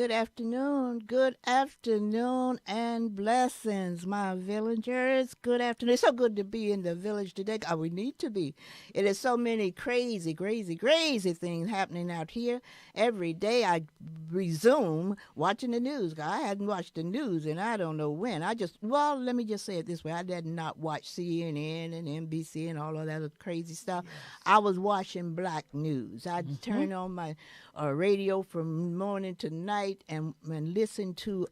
Good afternoon, and blessings, my villagers. Good afternoon. It's so good to be in the village today. We need to be. It is so many crazy things happening out here. Every day I resume watching the news. I hadn't watched the news and I don't know when. Let me just say it this way. I did not watch CNN and NBC and all of that other crazy stuff. Yes. I was watching black news. I turned on my radio from morning to night and listen to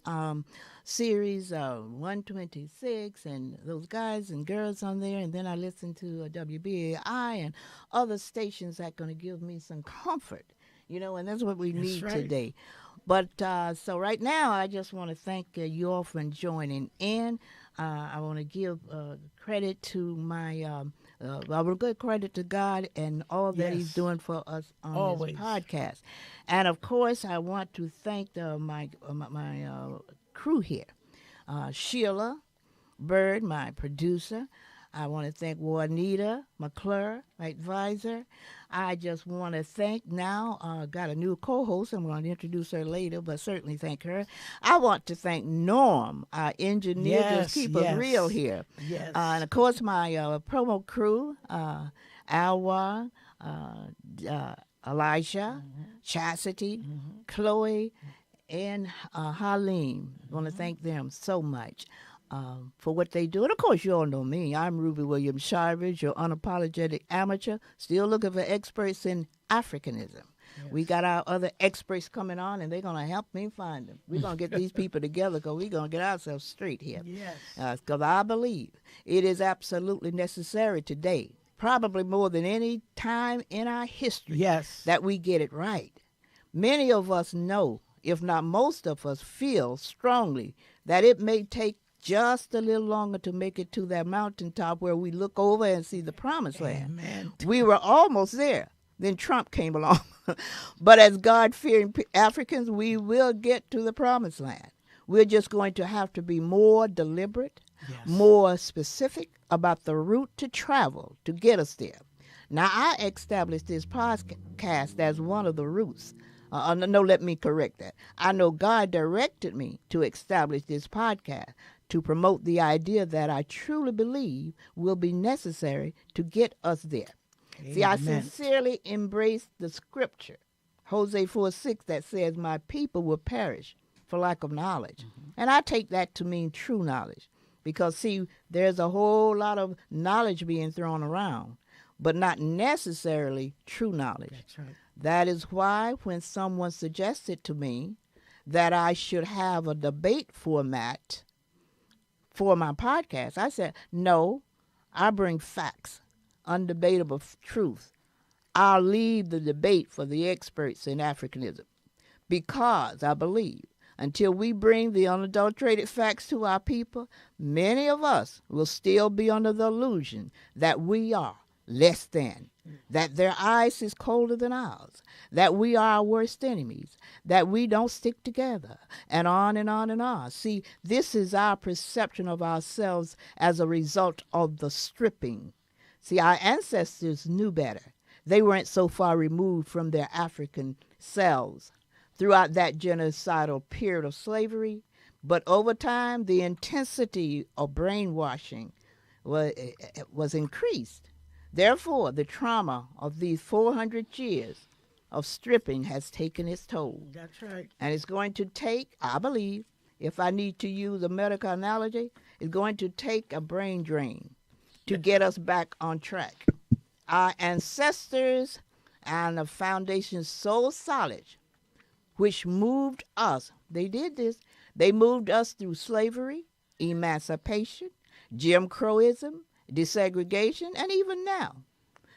series 126 and those guys and girls on there, and then I listen to WBAI and other stations that going to give me some comfort, and that's what we need today. But so right now, I just want to thank you all for joining in. I want to give credit to my I will give credit to God and all that He's doing for us on this podcast. And of course, I want to thank my crew here. Sheila Bird, my producer. I want to thank Juanita McClure, my advisor. I just want to thank got a new co-host. I'm going to introduce her later, but certainly thank her. I want to thank Norm, our engineer, just keep it real here. Yes. And of course, my promo crew, Alwa, Elijah, Chastity, Chloe, and Halim. I want to thank them so much. For what they do. And, of course, you all know me. I'm Ruby Williams Shivers, your unapologetic amateur, still looking for experts in Africanism. Yes. We got our other experts coming on, and they're going to help me find them. We're going to get these people together because we're going to get ourselves straight here. Yes. Because I believe it is absolutely necessary today, probably more than any time in our history, that we get it right. Many of us know, if not most of us feel strongly, that it may take just a little longer to make it to that mountaintop where we look over and see the promised land. Amen. We were almost there. Then Trump came along. But as God-fearing Africans, we will get to the promised land. We're just going to have to be more deliberate, more specific about the route to travel to get us there. Now, I established this podcast as one of the routes. Let me correct that. I know God directed me to establish this podcast to promote the idea that I truly believe will be necessary to get us there. Amen. See, I sincerely embrace the scripture, Hosea 4:6, that says, my people will perish for lack of knowledge. Mm-hmm. And I take that to mean true knowledge. Because, see, there's a whole lot of knowledge being thrown around, but not necessarily true knowledge. That's right. That is why when someone suggested to me that I should have a debate format for my podcast, I said, no, I bring facts, undebatable truth. I'll leave the debate for the experts in Africanism because I believe until we bring the unadulterated facts to our people, many of us will still be under the illusion that we are less than, that their ice is colder than ours, that we are our worst enemies, that we don't stick together, and on and on and on. See, this is our perception of ourselves as a result of the stripping. See, our ancestors knew better. They weren't so far removed from their African selves throughout that genocidal period of slavery, but over time, the intensity of brainwashing was increased. Therefore, the trauma of these 400 years of stripping has taken its toll. That's right. And it's going to take, I believe, if I need to use a medical analogy, it's going to take a brain drain to get us back on track. Our ancestors and a foundation so solid, which moved us, they did this, they moved us through slavery, emancipation, Jim Crowism, desegregation, and even now.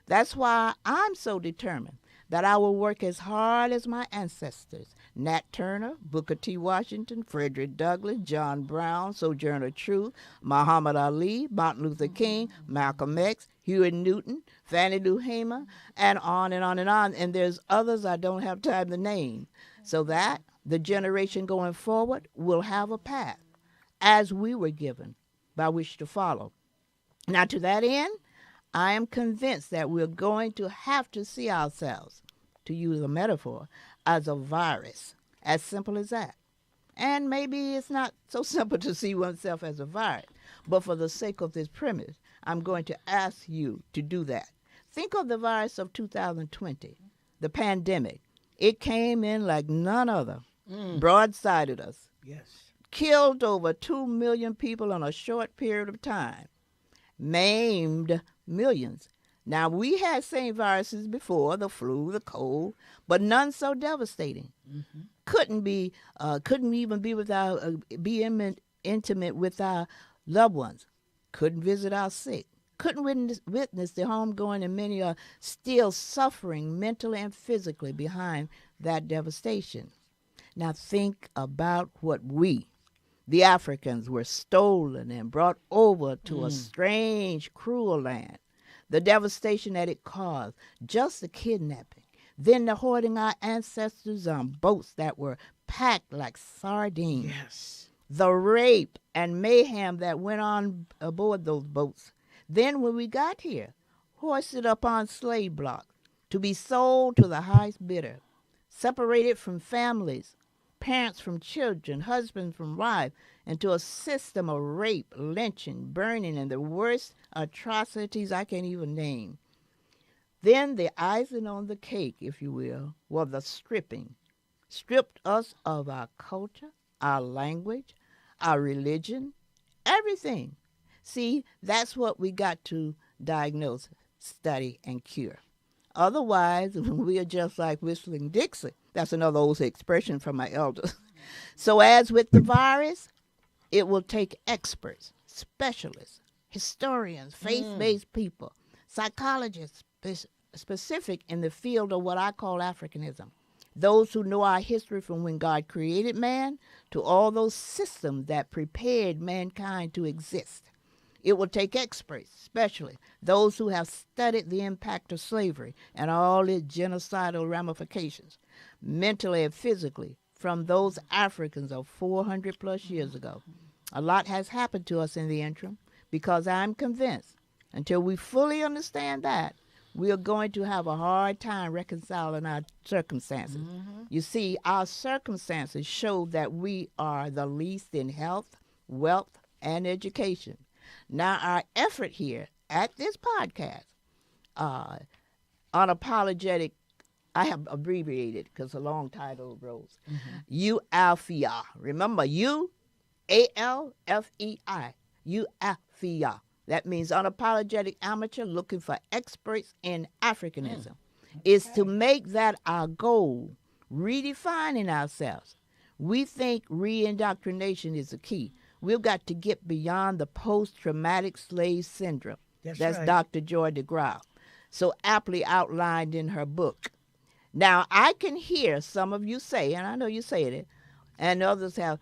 That's why I'm so determined that I will work as hard as my ancestors, Nat Turner, Booker T. Washington, Frederick Douglass, John Brown, Sojourner Truth, Muhammad Ali, Martin Luther King, Malcolm X, Huey Newton, Fannie Lou Hamer, and on and on and on. And there's others I don't have time to name, so that the generation going forward will have a path, as we were given, by which to follow. Now, to that end, I am convinced that we're going to have to see ourselves, to use a metaphor, as a virus, As simple as that. And maybe it's not so simple to see oneself as a virus, but for the sake of this premise, I'm going to ask you to do that. Think of the virus of 2020, the pandemic. It came in like none other, broadsided us, Yes. killed over 2 million people in a short period of time, maimed millions. Now, we had same viruses before, the flu, the cold, but none so devastating. Couldn't even be intimate with our loved ones. Couldn't visit our sick. Couldn't witness the homegoing, and many are still suffering mentally and physically behind that devastation. Now think about what we, the Africans, were stolen and brought over to a strange, cruel land. The devastation that it caused, just the kidnapping, then the hoarding our ancestors on boats that were packed like sardines. Yes. The rape and mayhem that went on aboard those boats. Then when we got here, hoisted up on slave blocks to be sold to the highest bidder, separated from families, parents from children, husbands from wives, into a system of rape, lynching, burning, and the worst atrocities I can't even name. Then the icing on the cake, if you will, was the stripping. Stripped us of our culture, our language, our religion, everything. See, that's what we got to diagnose, study, and cure. Otherwise, we are just like whistling Dixie. That's another old expression from my elders. So as with the virus, it will take experts, specialists, historians, faith-based people, psychologists specific in the field of what I call Africanism. Those who know our history from when God created man to all those systems that prepared mankind to exist. It will take experts, especially those who have studied the impact of slavery and all its genocidal ramifications, mentally and physically, from those Africans of 400 plus years ago. A lot has happened to us in the interim because I'm convinced until we fully understand that, we are going to have a hard time reconciling our circumstances. You see, our circumstances show that we are the least in health, wealth, and education. Now, our effort here at this podcast, Unapologetic, I have abbreviated because a long title rose. UALFEI. Remember, UALFEI. UALFEI. That means Unapologetic Amateur looking for experts in Africanism. Is to make that our goal, redefining ourselves. We think re-indoctrination is the key. We've got to get beyond the post-traumatic slave syndrome. That's right. Dr. Joy DeGraw, so aptly outlined in her book. Now, I can hear some of you say, and I know you say it, and others have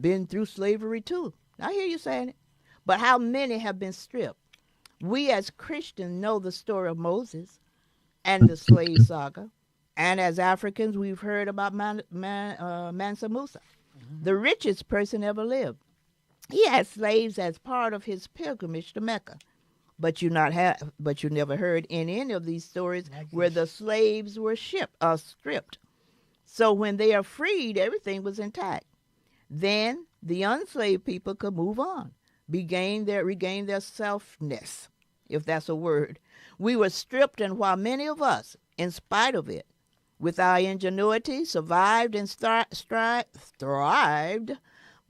been through slavery too. I hear you saying it. But how many have been stripped? We as Christians know the story of Moses and the slave saga. And as Africans, we've heard about Mansa Musa, the richest person ever lived. He had slaves as part of his pilgrimage to Mecca. But you never heard in any of these stories where the slaves were stripped. So when they are freed, everything was intact. Then the enslaved people could move on, regain their selfness, if that's a word. We were stripped, and while many of us, in spite of it, with our ingenuity, survived and thrived,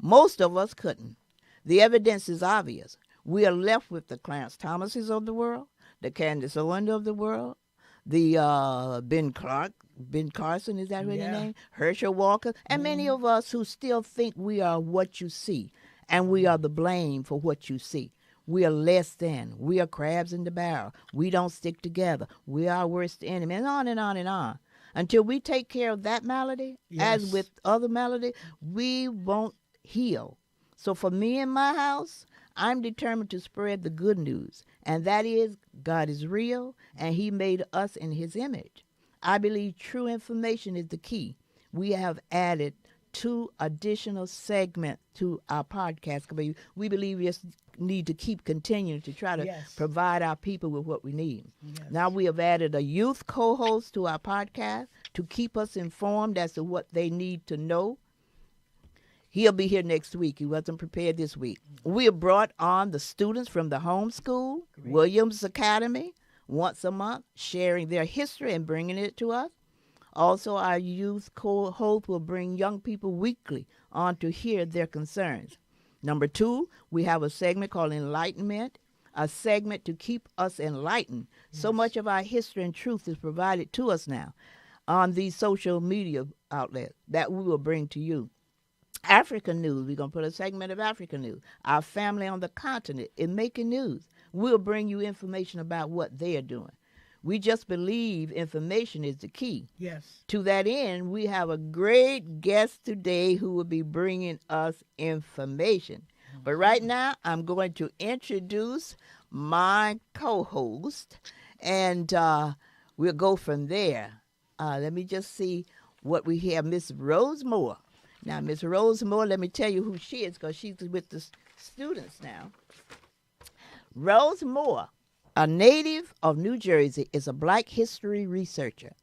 most of us couldn't. The evidence is obvious. We are left with the Clarence Thomases of the world, the Candace Owens of the world, the Ben Carson, is that his name? Herschel Walker, and many of us who still think we are what you see, and we are the blame for what you see. We are less than. We are crabs in the barrel. We don't stick together. We are our worst enemy, and on and on and on. Until we take care of that malady, as with other malady, we won't heal. So for me and my house, I'm determined to spread the good news, and that is God is real, and he made us in his image. I believe true information is the key. We have added 2 additional segments to our podcast. We believe we just need to keep continuing to try to provide our people with what we need. Now we have added a youth co-host to our podcast to keep us informed as to what they need to know. He'll be here next week. He wasn't prepared this week. We have brought on the students from the homeschool, Williams Academy, once a month, sharing their history and bringing it to us. Also, our youth co-host will bring young people weekly on to hear their concerns. Number 2, we have a segment called Enlightenment, a segment to keep us enlightened. Yes. So much of our history and truth is provided to us now on these social media outlets that we will bring to you. African news, we're going to put a segment of African news. Our family on the continent is making news. We'll bring you information about what they are doing. We just believe information is the key. Yes. To that end, we have a great guest today who will be bringing us information. But right now, I'm going to introduce my co-host, and we'll go from there. Let me just see what we have. Miss Rose Moore. Now, Miss Rose Moore, let me tell you who she is because she's with the students now. Rose Moore, a native of New Jersey, is a Black history researcher.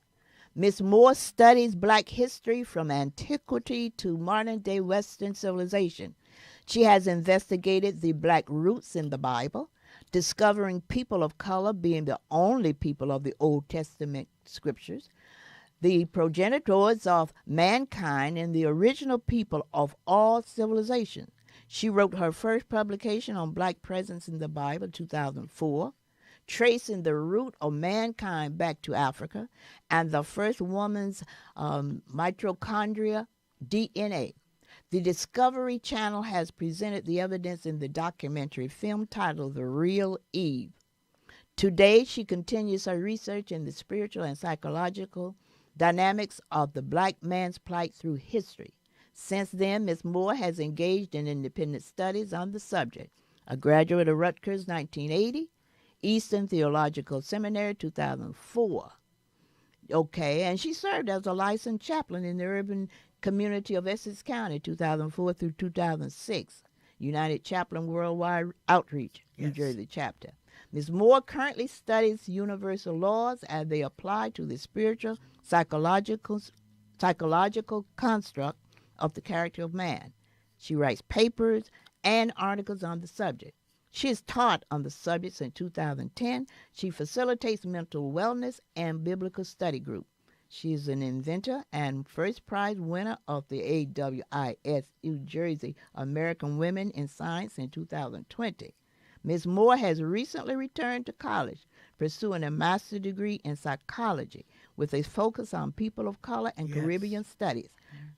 Miss Moore studies Black history from antiquity to modern-day Western civilization. She has investigated the Black roots in the Bible, discovering people of color being the only people of the Old Testament scriptures, the progenitors of mankind and the original people of all civilizations. She wrote her first publication on Black presence in the Bible, 2004, tracing the root of mankind back to Africa, and the first woman's mitochondria DNA. The Discovery Channel has presented the evidence in the documentary film titled The Real Eve. Today, she continues her research in the spiritual and psychological dynamics of the Black man's plight through history. Since then, Ms. Moore has engaged in independent studies on the subject. A graduate of Rutgers, 1980, Eastern Theological Seminary, 2004. Okay, and she served as a licensed chaplain in the urban community of Essex County, 2004 through 2006. United Chaplain Worldwide Outreach, New Jersey chapter. Ms. Moore currently studies universal laws as they apply to the spiritual, psychological construct of the character of man. She writes papers and articles on the subject. She has taught on the subject since 2010. She facilitates mental wellness and biblical study group. She is an inventor and first prize winner of the AWIS New Jersey American Women in Science in 2020. Ms. Moore has recently returned to college, pursuing a master's degree in psychology with a focus on people of color and Caribbean studies.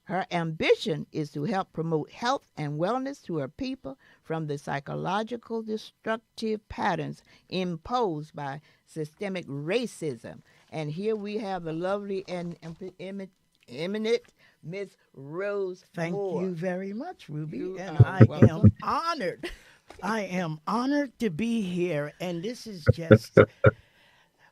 Her ambition is to help promote health and wellness to her people from the psychological destructive patterns imposed by systemic racism. And here we have the lovely and eminent Miss Rose Moore. Thank you very much, Ruby. You and are I welcome. am honored. I am honored to be here. And this is just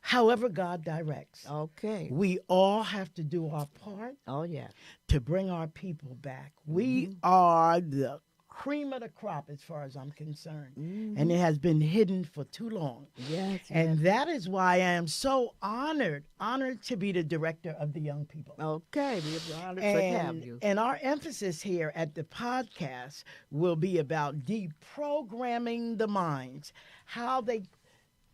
however God directs. Okay. We all have to do our part Oh, yeah. to bring our people back. We are the cream of the crop as far as I'm concerned. And it has been hidden for too long. Yes. And that is why I am so honored to be the director of the young people. Okay. We're honored to have you. And our emphasis here at the podcast will be about deprogramming the minds, how they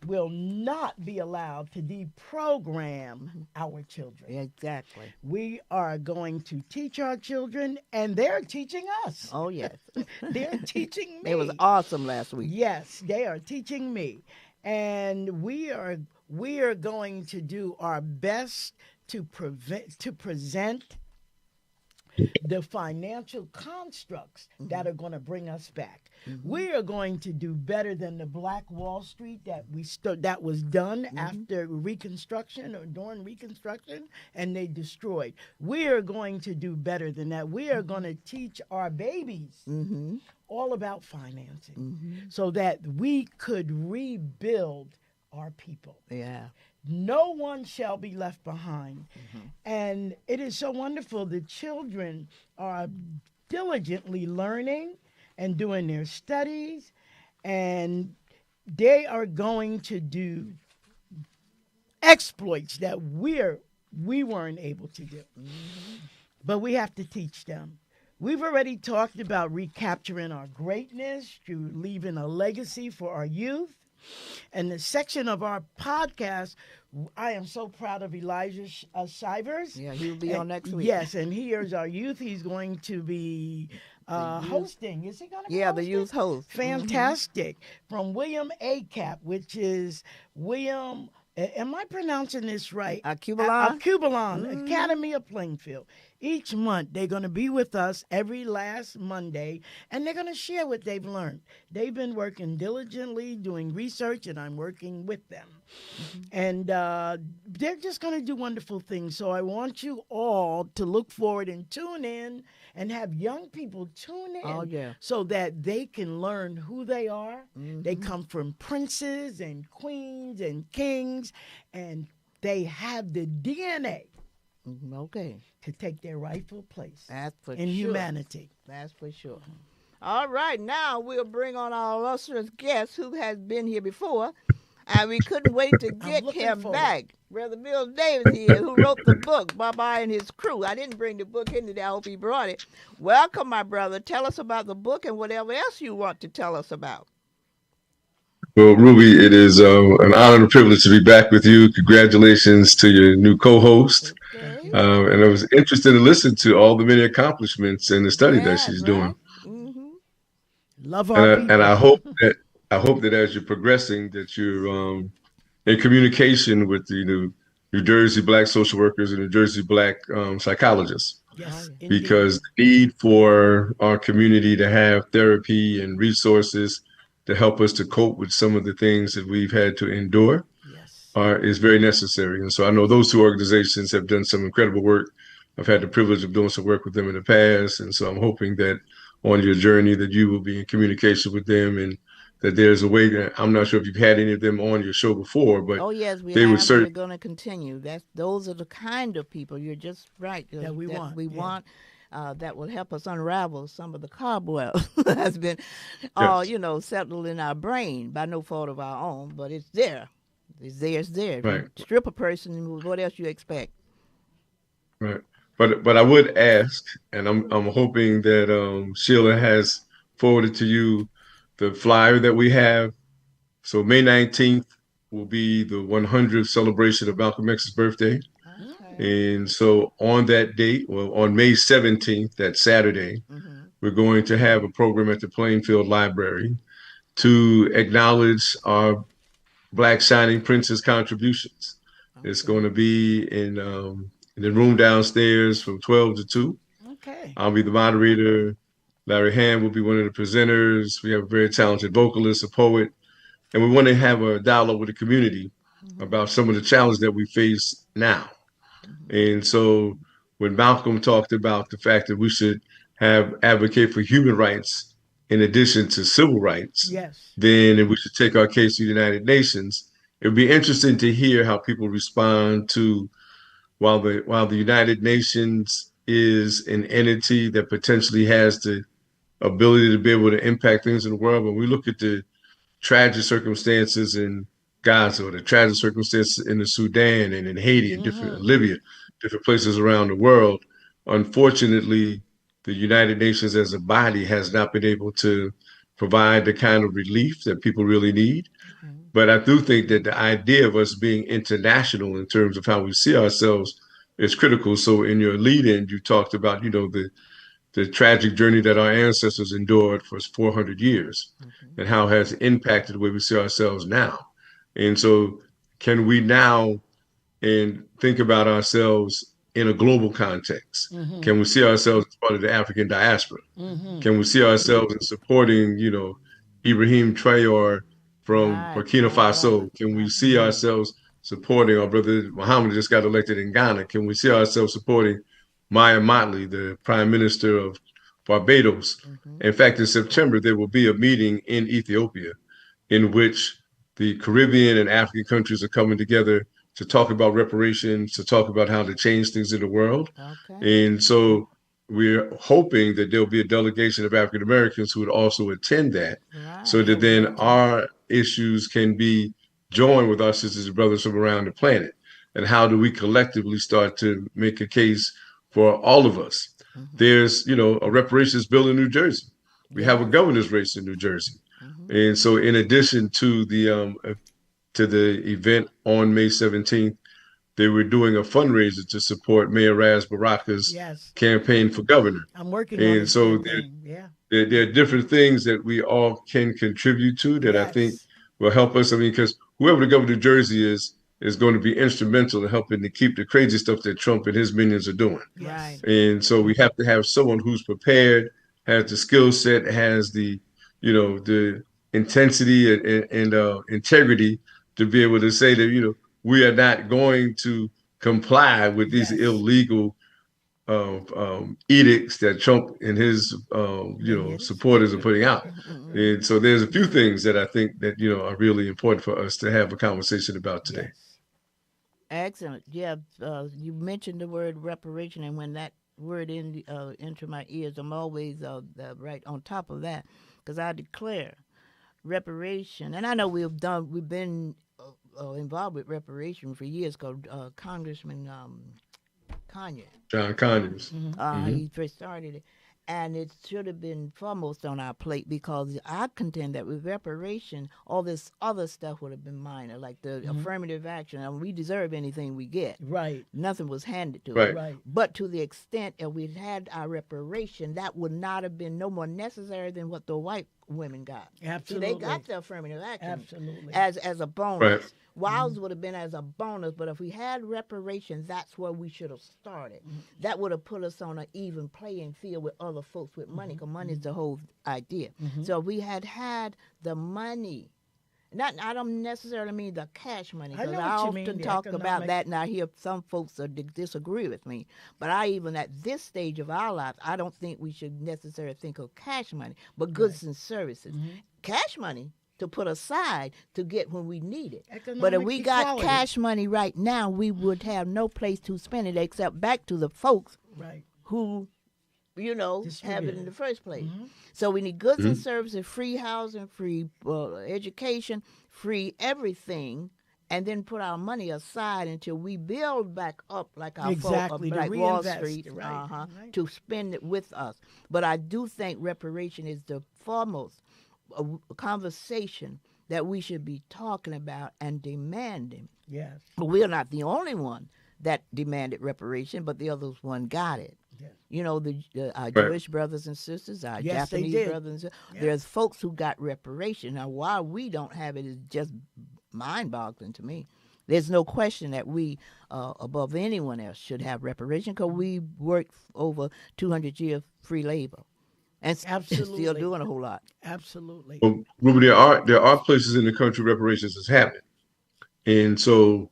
will not be allowed to deprogram our children. Exactly. We are going to teach our children, and they're teaching us. Oh, yes. They're teaching me. It was awesome last week. Yes, they are teaching me. And we are going to do our best to present the financial constructs that are going to bring us back. We are going to do better than the Black Wall Street that was done after Reconstruction or during Reconstruction, and they destroyed. We are going to do better than that. We are going to teach our babies all about financing so that we could rebuild our people. Yeah. No one shall be left behind. And it is so wonderful. The children are diligently learning and doing their studies, and they are going to do exploits that we're we weren't able to do. Mm-hmm. But we have to teach them. We've already talked about recapturing our greatness through leaving a legacy for our youth. And the section of our podcast, I am so proud of Elijah Shivers. Yeah, he'll be And on next week. yes, and here's our youth. He's going to be The youth, hosting. Is he going to be yeah, the hosting? youth host. Fantastic. From William ACAP, which is William, am I pronouncing this right? Cubalon. Cubalon, Academy of Plainfield. Each month, they're going to be with us every last Monday, and they're going to share what they've learned. They've been working diligently, doing research, and I'm working with them. And they're just going to do wonderful things. So I want you all to look forward and tune in and have young people tune in Oh, yeah. so that they can learn who they are. They Mm-hmm. come from princes and queens and kings, and they have the DNA Okay, to take their rightful place that's for in sure. humanity. That's for sure. All right, now we'll bring on our illustrious guest who has been here before, and we couldn't wait to get looking him forward. back. Brother Bill Davis here, who wrote the book, Baba and His Crew. I didn't bring the book in today. I hope he brought it. Welcome, my brother. Tell us about the book and whatever else you want to tell us about. Well, Ruby, it is an honor and a privilege to be back with you. Congratulations to your new co-host. Thank Okay. you. And I was interested to listen to all the many accomplishments and the study that Yes, she's right? doing. Mm-hmm. Love And our people. I hope that as you're progressing, that you're in communication with the New Jersey Black social workers and New Jersey Black psychologists, Oh, Yes, yeah. indeed. because the need for our community to have therapy and resources to help us to cope with some of the things that we've had to endure Yes. is very necessary. And so I know those two organizations have done some incredible work. I've had the privilege of doing some work with them in the past, and so I'm hoping that on your journey that you will be in communication with them and that there's a way that I'm not sure if you've had any of them on your show before, but Oh yes, we they would have, and we're certainly going to continue. Those are the kind of people. You're just right. That we want, We yeah. want. That will help us unravel some of the cobwebs that's been, yes, settled in our brain by no fault of our own. But it's there. It's there. It's there. If you right, strip a person, what else you expect? right. But I would ask, and I'm hoping that Sheila has forwarded to you the flyer that we have. So May 19th will be the 100th celebration of Malcolm X's birthday. Okay. And so on that date, well, on May 17th, that Saturday, Mm-hmm. we're going to have a program at the Plainfield Library to acknowledge our Black Shining Prince's contributions. It's Okay. going to be in the room downstairs from 12 to 2. Okay. I'll be the moderator. Larry Hand will be one of the presenters. We have a very talented vocalist, a poet, and we want to have a dialogue with the community Mm-hmm. about some of the challenges that we face now. Mm-hmm. And so when Malcolm talked about the fact that we should have advocate for human rights in addition to civil rights, Yes. then we should take our case to the United Nations. It would be interesting to hear how people respond to while the United Nations is an entity that potentially has the ability to be able to impact things in the world. When we look at the tragic circumstances in Gaza, or the tragic circumstances in the Sudan and in Haiti and different Mm-hmm. Libya, different places around the world. Unfortunately, the United Nations as a body has not been able to provide the kind of relief that people really need. Mm-hmm. But I do think that the idea of us being international in terms of how we see ourselves is critical. So in your lead-in, you talked about, the tragic journey that our ancestors endured for 400 years Mm-hmm. and how it has impacted the way we see ourselves now. And so, can we now and think about ourselves in a global context? Mm-hmm. Can we see ourselves as part of the African diaspora? Mm-hmm. Can we see ourselves in supporting, Ibrahim Traore from Right. Burkina My brother. Faso? Can we My see brother. ourselves supporting our brother Muhammad just got elected in Ghana? Can we see ourselves supporting Maya Motley, the Prime Minister of Barbados? Mm-hmm. In fact, in September, there will be a meeting in Ethiopia in which the Caribbean and African countries are coming together to talk about reparations, to talk about how to change things in the world. Okay. And so we're hoping that there'll be a delegation of African Americans who would also attend that, so Right. that I would then love to. our issues can be joined with our sisters and brothers from around the planet. and how do we collectively start to make a case for all of us. Mm-hmm. There's, a reparations bill in New Jersey. We have a Yes. governor's race in New Jersey. Mm-hmm. And so in addition to the event on May 17th, they were doing a fundraiser to support Mayor Raz Baraka's Yes. campaign for governor. I'm working on And his so campaign. Yeah. there are different things that we all can contribute to that I think Yes. will help us. I mean, because whoever the governor of Jersey is going to be instrumental in helping to keep the crazy stuff that Trump and his minions are doing. Right. Yes. And so we have to have someone who's prepared, has the skill set, has the intensity and integrity to be able to say that, we are not going to comply with these Yes. illegal edicts that Trump and his Minions. supporters are putting out. Mm-hmm. And so there's a few things that I think that are really important for us to have a conversation about today. Yes. Excellent. Yeah, you mentioned the word reparation, and when that word enter my ears, I'm always right on top of that, because I declare reparation, and I know we've been involved with reparation for years. Called Congressman Kanye. John Conyers. He first started it. And it should have been foremost on our plate, because I contend that with reparation, all this other stuff would have been minor, like the affirmative action. And we deserve anything we get. Right. Nothing was handed to us. Right. Right. But to the extent that we'd had our reparation, that would not have been no more necessary than what the white women got. Absolutely. See, they got the affirmative action Absolutely. as a bonus. Right. Ours would have been as a bonus, but if we had reparations, that's where we should have started. That would have put us on an even playing field with other folks with money, because money is the whole idea. So if we had the money, I don't necessarily mean the cash money, I because know I what you mean, often the talk about economic- that, and I hear some folks disagree with me. But even at this stage of our lives, I don't think we should necessarily think of cash money, but goods and services. Cash money to put aside to get when we need it. But if Economic we got equality. cash money right now, we would have no place to spend it except back to the folks Right. who, have it in Distributed. the first place. So we need goods and services, free housing, free education, free everything, and then put our money aside until we build back up like our Exactly, folk, to like Wall reinvest, Street, right, right. to spend it with us. But I do think reparation is the foremost conversation that we should be talking about and demanding. Yes. But we are not the only one that demanded reparation, but the others one got it. Yes. Our Right. Jewish brothers and sisters, our Yes, they Japanese did. brothers and sisters. Yes. There's folks who got reparation. Now, why we don't have it is just mind-boggling to me. There's no question that we, above anyone else, should have reparation, because we worked over 200 years free labor, and still Absolutely. doing a whole lot. Absolutely. Well, Ruben, there are places in the country reparations has happened. And so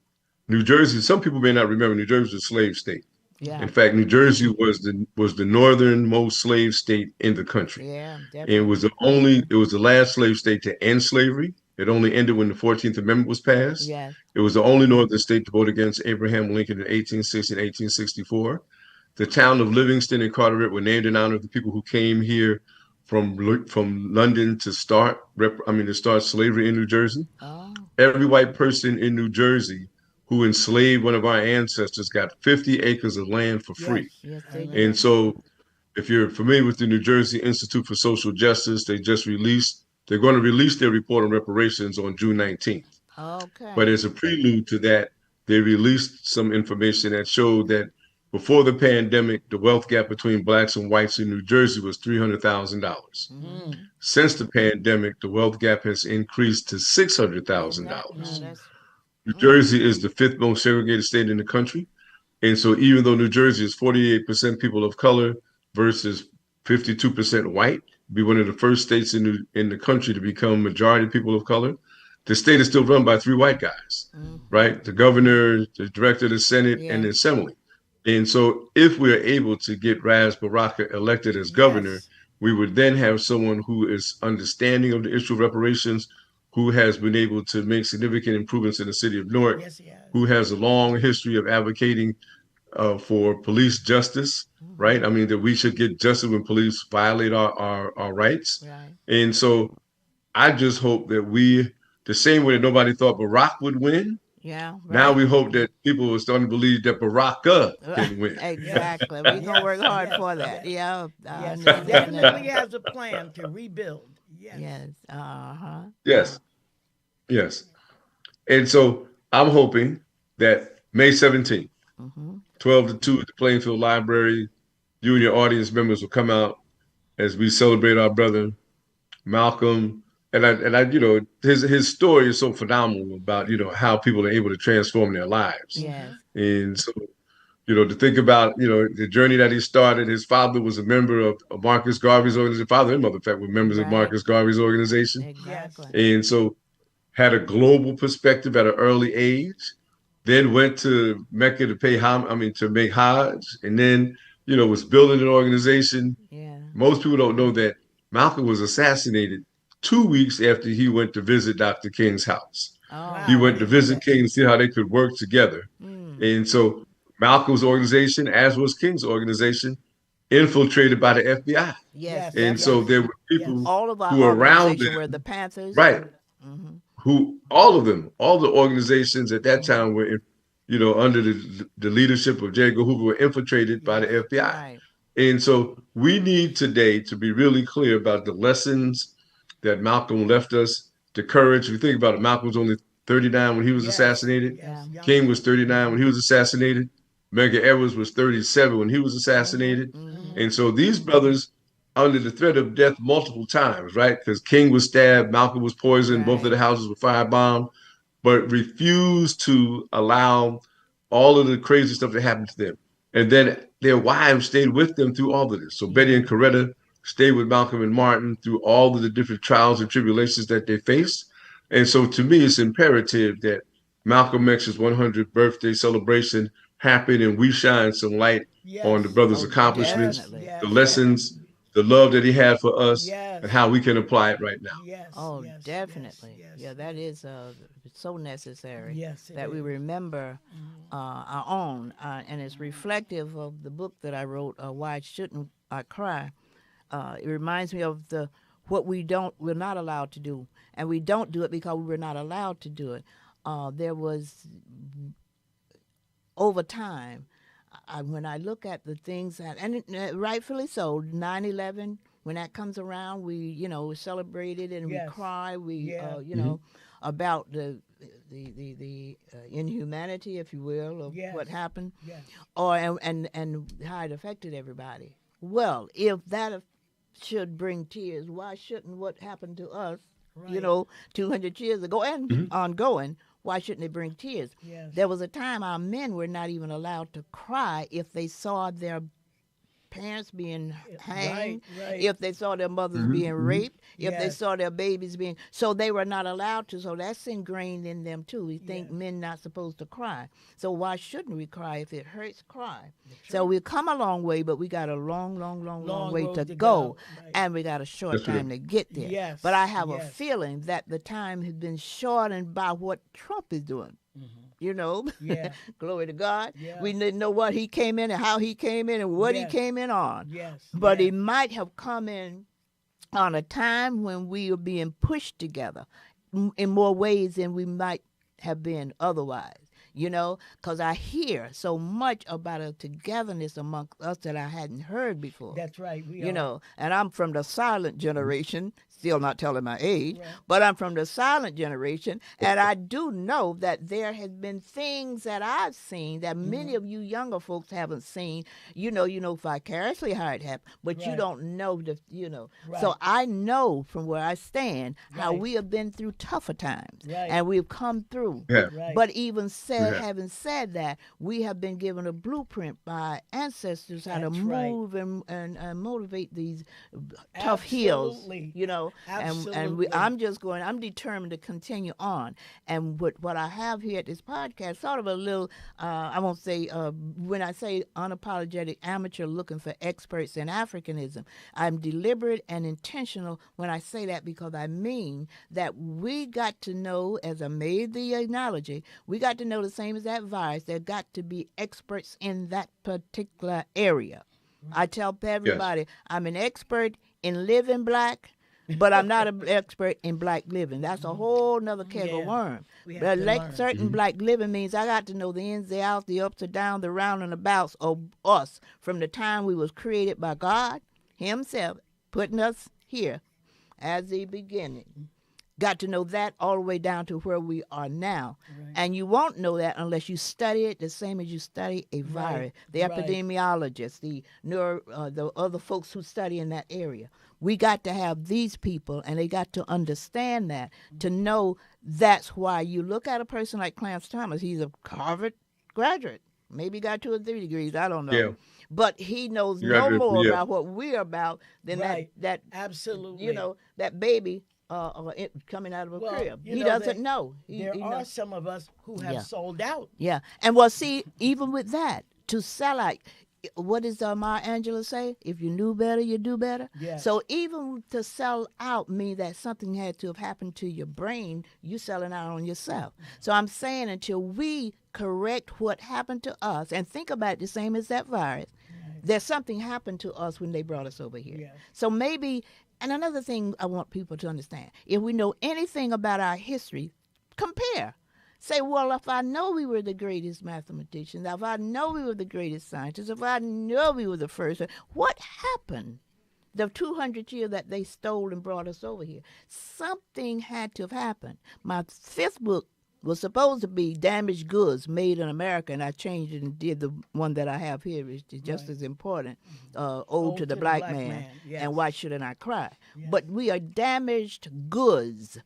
New Jersey, some people may not remember, New Jersey was a slave state. Yeah, In fact, New Jersey was the northernmost slave state in the country. yeah, And definitely. it was the last slave state to end slavery. It only ended when the 14th Amendment was passed. Yeah, It was the only northern state to vote against Abraham Lincoln in 1860 and 1864. The town of Livingston and Carteret were named in honor of the people who came here from London to start slavery in New Jersey. oh, Every white person in New Jersey who enslaved one of our ancestors got 50 acres of land for free. yes, they Amen. did. And so if you're familiar with the New Jersey Institute for Social Justice, they're going to release their report on reparations on June 19th. Okay. But as a prelude to that, they released some information that showed that before the pandemic, the wealth gap between blacks and whites in New Jersey was $300,000. Since the pandemic, the wealth gap has increased to $600,000. That's New Jersey is the fifth most segregated state in the country. And so even though New Jersey is 48% people of color versus 52% white, be one of the first states in the country to become majority people of color, the state is still run by three white guys, right? The governor, the director of the Senate, and the assembly. And so if we're able to get Raz Baraka elected as governor, Yes. we would then have someone who is understanding of the issue of reparations, who has been able to make significant improvements in the city of Newark, Yes, he has. who has a long history of advocating for police justice, right? I mean, that we should get justice when police violate our rights. right. And so I just hope that the same way that nobody thought Barack would win, Yeah, Now right. we hope that people are starting to believe that Baraka Right. can win. Yes, Exactly. We're gonna yes, work hard yes, for that. yes, Yeah, yes. He definitely definitely. has a plan to rebuild. Yes. Yes. Uh-huh. Yes, yes. And so I'm hoping that May 17th, Mm-hmm. 12 to 2 at the Plainfield Library, you and your audience members will come out as we celebrate our brother Malcolm. And I, his story is so phenomenal about, how people are able to transform their lives. Mm-hmm. Yes. And so, to think about, the journey that he started, his father was a member of Marcus Garvey's organization. Father and mother, in fact, were members of Right. Marcus Garvey's organization. Yes. Exactly. And so had a global perspective at an early age, then went to Mecca to to make Hajj, and then, was building an organization. Yeah. Most people don't know that Malcolm was assassinated 2 weeks after he went to visit Dr. King's house. Oh He Wow, I went to didn't know visit that. King to see how they could work together. mm. And so Malcolm's organization, as was King's organization, infiltrated by the FBI. Yes, Yes, And so definitely. there were yes, people All of our who were around organization were them, the Panthers. right? Mm-hmm. Who all of them, all the organizations at that Mm-hmm. time were, under the leadership of J. Edgar Hoover, were infiltrated by yes, the FBI. Right. And so we need today to be really clear about the lessons that Malcolm left us, the courage. If you think about it, Malcolm was only 39 when he was yes, assassinated. yes. Yeah. Young King was man. 39 when he was assassinated. Medgar Evers was 37 when he was Mm-hmm. assassinated. Mm-hmm. And so these brothers, under the threat of death multiple times, right? Because King was stabbed, Malcolm was poisoned, both of Right. the houses were firebombed, but refused to allow all of the crazy stuff that happened to them. And then their wives stayed with them through all of this. So Betty Yeah. and Coretta stayed with Malcolm and Martin through all of the different trials and tribulations that they faced. And so to me, it's imperative that Malcolm X's 100th birthday celebration happen and we shine some light on the Yes. brother's Oh, accomplishments, Yes. definitely. the Yes. Yes. lessons, the love that he had for us, and Yes. how we can apply it right now. Yes. Oh, Yes. Yes. definitely. Yes. Yeah, that is so necessary Yes, it that we is. remember our own, and it's reflective of the book that I wrote. Why shouldn't I cry? It reminds me of the what we're not allowed to do, and we don't do it because we were not allowed to do it. There was over time, when I look at the things that, and rightfully so, 9/11, when that comes around, we celebrate it and we Yes. cry, Yeah. about the inhumanity, if you will, of what Yes. happened, Yes. or and how it affected everybody. Well, if that should bring tears, why shouldn't what happened to us, Right. 200 years ago and Mhm. ongoing, why shouldn't it bring tears? Yes. There was a time our men were not even allowed to cry if they saw their parents being hanged, Right. Right. if they saw their mothers Mhm, being mhm. raped, if they Yes. saw their babies being, so they were not allowed to. So that's ingrained in them too. We think Yes. men not supposed to cry. So why shouldn't we cry? If it hurts, cry. That's So right. we've come a long way, but we got a long, long, long, long Long way road to to go, go. Right. and we got a short That's right. time to get there. Yes. But I have a Yes. feeling that the time has been shortened by what Trump is doing. You know, Yeah. glory to God. Yeah. We didn't know what he came in and how he came in and what he Yes. came in on. Yes. But he yes. might have come in on a time when we were being pushed together in more ways than we might have been otherwise. Because I hear so much about a togetherness amongst us that I hadn't heard before. That's right. We are. And I'm from the silent generation, still not telling my age, Right. but I'm from the silent generation, and I do know that there has been things that I've seen that many of you younger folks haven't seen. You know vicariously how it happened, but you Right. don't know Right. So I know from where I stand how Right. we have been through tougher times, Right. and we've come through. Yeah. Right. But even Yeah. having said that, we have been given a blueprint by ancestors how to That's right. move and motivate these tough hills. Absolutely. And I'm determined to continue on. And what I have here at this podcast, sort of a little, I won't say, when I say unapologetic amateur looking for experts in Africanism, I'm deliberate and intentional when I say that because I mean that we got to know, as I made the analogy, we got to know the same as that virus. There got to be experts in that particular area. I tell everybody, I'm an expert in living black, but I'm not an expert in black living. That's a whole nother keg of Yeah. worm. We have But to like learn. certain black living means I got to know the ins, the outs, the ups, the downs, the round and abouts of us from the time we was created by God Himself, putting us here as the beginning. Got to know that all the way down to where we are now. Right. And you won't know that unless you study it the same as you study a virus. The right. epidemiologists, the other folks who study in that area. We got to have these people, and they got to understand that to know that's why you look at a person like Clarence Thomas. He's a Harvard graduate. Maybe got 2 or 3 degrees. I don't know. Yeah. But he knows You got no to, more yeah. about what we're about than Right. that Absolutely. that baby coming out of a Well, crib. you He know doesn't that know. There He are knows. some of us who have Yeah. sold out. Yeah. And well, see, even with that, to sell out, what does Maya Angelou say? If you knew better, you do better. Yes. So even to sell out means that something had to have happened to your brain. You selling out on yourself. So I'm saying until we correct what happened to us and think about it the same as that virus, there's something happened to us when they brought us over here. Yes. So maybe, and another thing I want people to understand, if we know anything about our history, compare. Say, well, if I know we were the greatest mathematicians, if I know we were the greatest scientists, if I know we were the first, what happened? The 200 years that they stole and brought us over here. Something had to have happened. My fifth book was supposed to be Damaged Goods Made in America, and I changed it and did the one that I have here, which is just as important, Ode to the Black Man, yes. and Why Shouldn't I Cry? Yes. But we are damaged goods,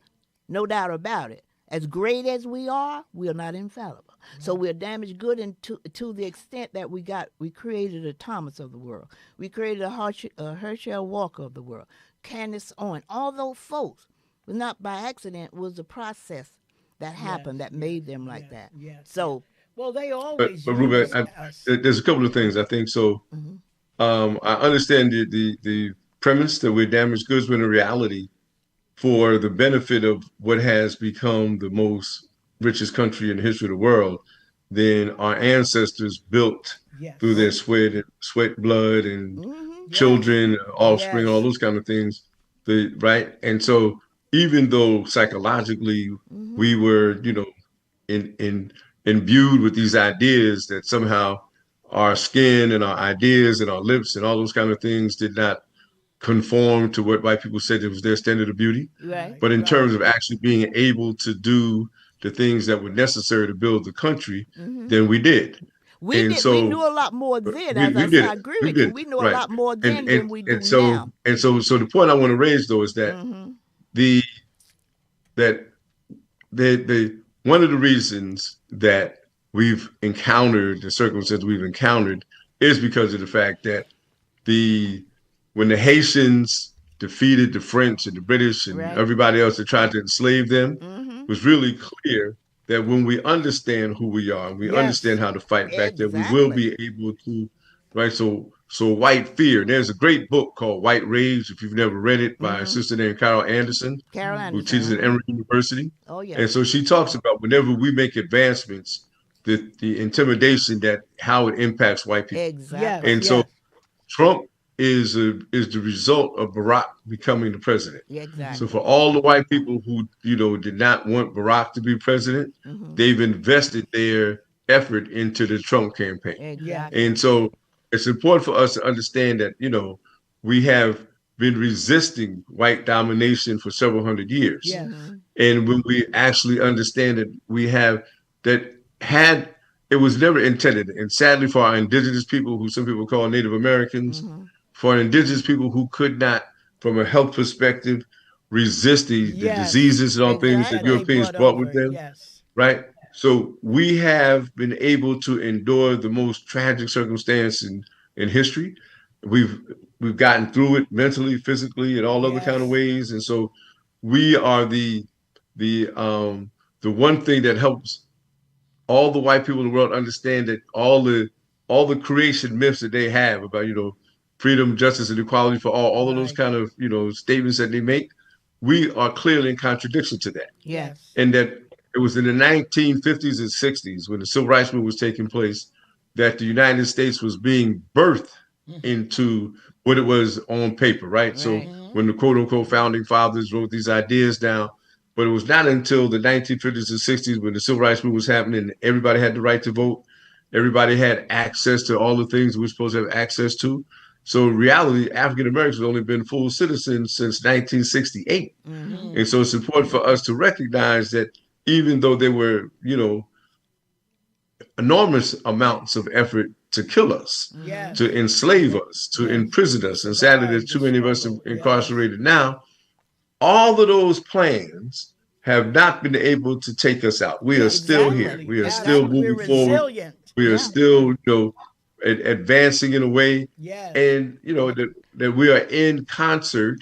no doubt about it. As great as we are not infallible. So we're damaged good to the extent that we created a Thomas of the world. We created a Herschel Walker of the world. Candace Owen. All those folks, was not by accident, was the process that happened that made them like that. yes, So, Well, they But, always but Ruben, use us. there's a couple of things I think. So I understand the premise that we're damaged goods, but in reality, for the benefit of what has become the most richest country in the history of the world, then our ancestors built Yes. through their sweat, blood, and Yes. children, offspring, all Yes. those kind of things. Right, and so even though psychologically we were, in imbued with these ideas that somehow our skin and our ideas and our lips and all those kind of things did not conform to what white people said it was their standard of beauty. right? But in Right. terms of actually being able to do the things that were necessary to build the country, then we did. And We so knew a lot more then. we, As we I said, did I it. agree We with you. did it. We know a Right. lot more And then and than we do and so now. so the point I want to raise though is that the that the one of the reasons that we've encountered the circumstances we've encountered is because of the fact that the when the Haitians defeated the French and the British and Right. everybody else that tried to enslave them, it was really clear that when we understand who we are and we Yes. understand how to fight back, that we will Exactly. be able to, right? So white fear. There's a great book called White Rage, if you've never read it, by a sister named Carol Anderson, Carol who Anderson. teaches at Emory University. Oh, yeah. And so she talks about whenever we make advancements, the intimidation that how it impacts white people. Exactly. And so Trump is the result of Barack becoming the president. Yeah, exactly. So for all the white people who did not want Barack to be president, they've invested their effort into the Trump campaign. Exactly. And so it's important for us to understand that we have been resisting white domination for several hundred years. Yes. And when we actually understand that we have that had it was never intended, and sadly for our indigenous people, who some people call Native Americans, for indigenous people who could not, from a health perspective, resist the Yes. diseases and all things that Exactly. Europeans They brought over with it. them, Yes. right? So we have been able to endure the most tragic circumstance in history. We've gotten through it mentally, physically, and all other kind of Yes. ways, and so we are the one thing that helps all the white people in the world understand that all the creation myths that they have about freedom, justice, and equality for all of those Right. kind of statements that they make, we are clearly in contradiction to that. Yes. And that it was in the 1950s and 60s when the civil rights movement was taking place that the United States was being birthed into what it was on paper, right? So Right. when the quote unquote founding fathers wrote these ideas down. But it was not until the 1950s and 60s when the civil rights movement was happening, everybody had the right to vote. Everybody had access to all the things we were supposed to have access to. So in reality, African Americans have only been full citizens since 1968. And so it's important for us to recognize that even though there were, enormous amounts of effort to kill us, Yes. to enslave us, to Yes. imprison us, and sadly, Right, there's the too many of us struggle. incarcerated now. All of those plans have not been able to take us out. We are still here. Absolutely. We are still We're moving forward. resilient. We are Yeah. still, advancing in a way, Yes. and that we are in concert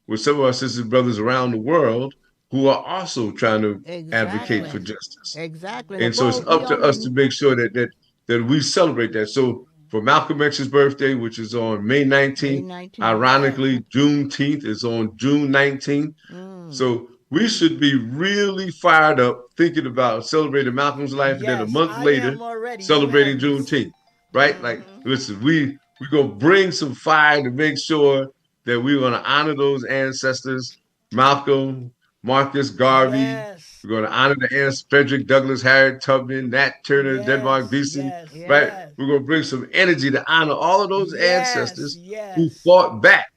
with some of our sisters and brothers around the world who are also trying to advocate Exactly. for justice. Exactly. And And so it's we up to only us to make sure that we celebrate that. So for Malcolm X's birthday, which is on May May 19th, 19th. ironically, Juneteenth is on June 19th. So we should be really fired up thinking about celebrating Malcolm's life, and then a Yes, month I later am already. You celebrating have me. Juneteenth. Right? Like, listen, we're gonna bring some fire to make sure that we're gonna honor those ancestors, Malcolm, Marcus Garvey. Yes. We're gonna honor the ancestors, Frederick Douglass, Harriet Tubman, Nat Turner, Yes. Denmark Beeson. Yes. Right? Yes. We're gonna bring some energy to honor all of those Yes. ancestors who Yes. fought back,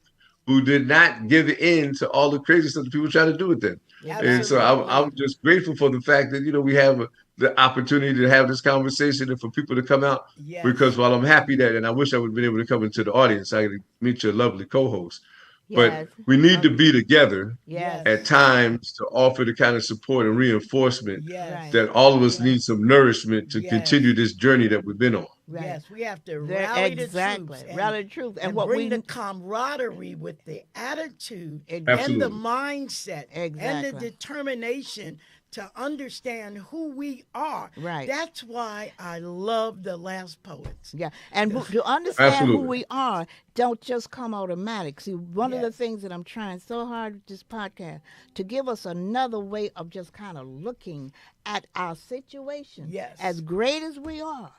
who did not give in to all the crazy stuff that people try to do with them. And so I'm just grateful for the fact that, we have the opportunity to have this conversation and for people to come out. Yes. Because while I'm happy that, and I wish I would have been able to come into the audience, I could meet your lovely co-host. Yes. But we need to be together Yes. at times to offer the kind of support and reinforcement Yes. that all of us need some nourishment to Yes. continue this journey that we've been on. Right. Yes, we have to They're- rally exactly. the troops. Rally the troops. And what bring we the camaraderie with the attitude and Absolutely. the mindset and the Exactly. determination to understand who we are. Right. That's why I love the last poets. Yeah, and to understand who Absolutely. we are, don't just come automatic. See, one of the Yes. things that I'm trying so hard with this podcast to give us another way of just kind of looking at our situation. Yes. As great as we are,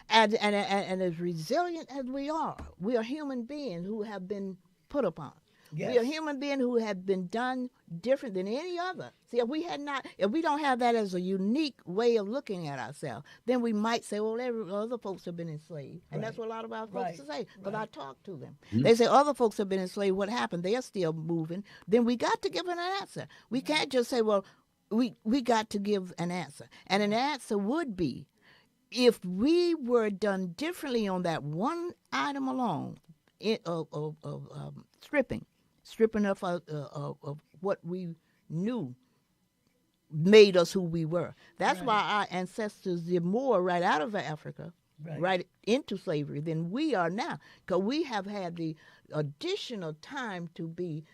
and as resilient as we are human beings who have been put upon. Yes. We are human beings who have been done different than any other. See, if we don't have that as a unique way of looking at ourselves, then we might say, well, other folks have been enslaved. And that's what a lot of our folks say, because I talk to them. They say, other folks have been enslaved. What happened? They are still moving. Then we got to give an answer. We can't just say, well, we got to give an answer. And an answer would be, if we were done differently on that one item alone of stripping us of what we knew made us who we were. That's why our ancestors did more right out of Africa, right into slavery than we are now, because we have had the additional time to be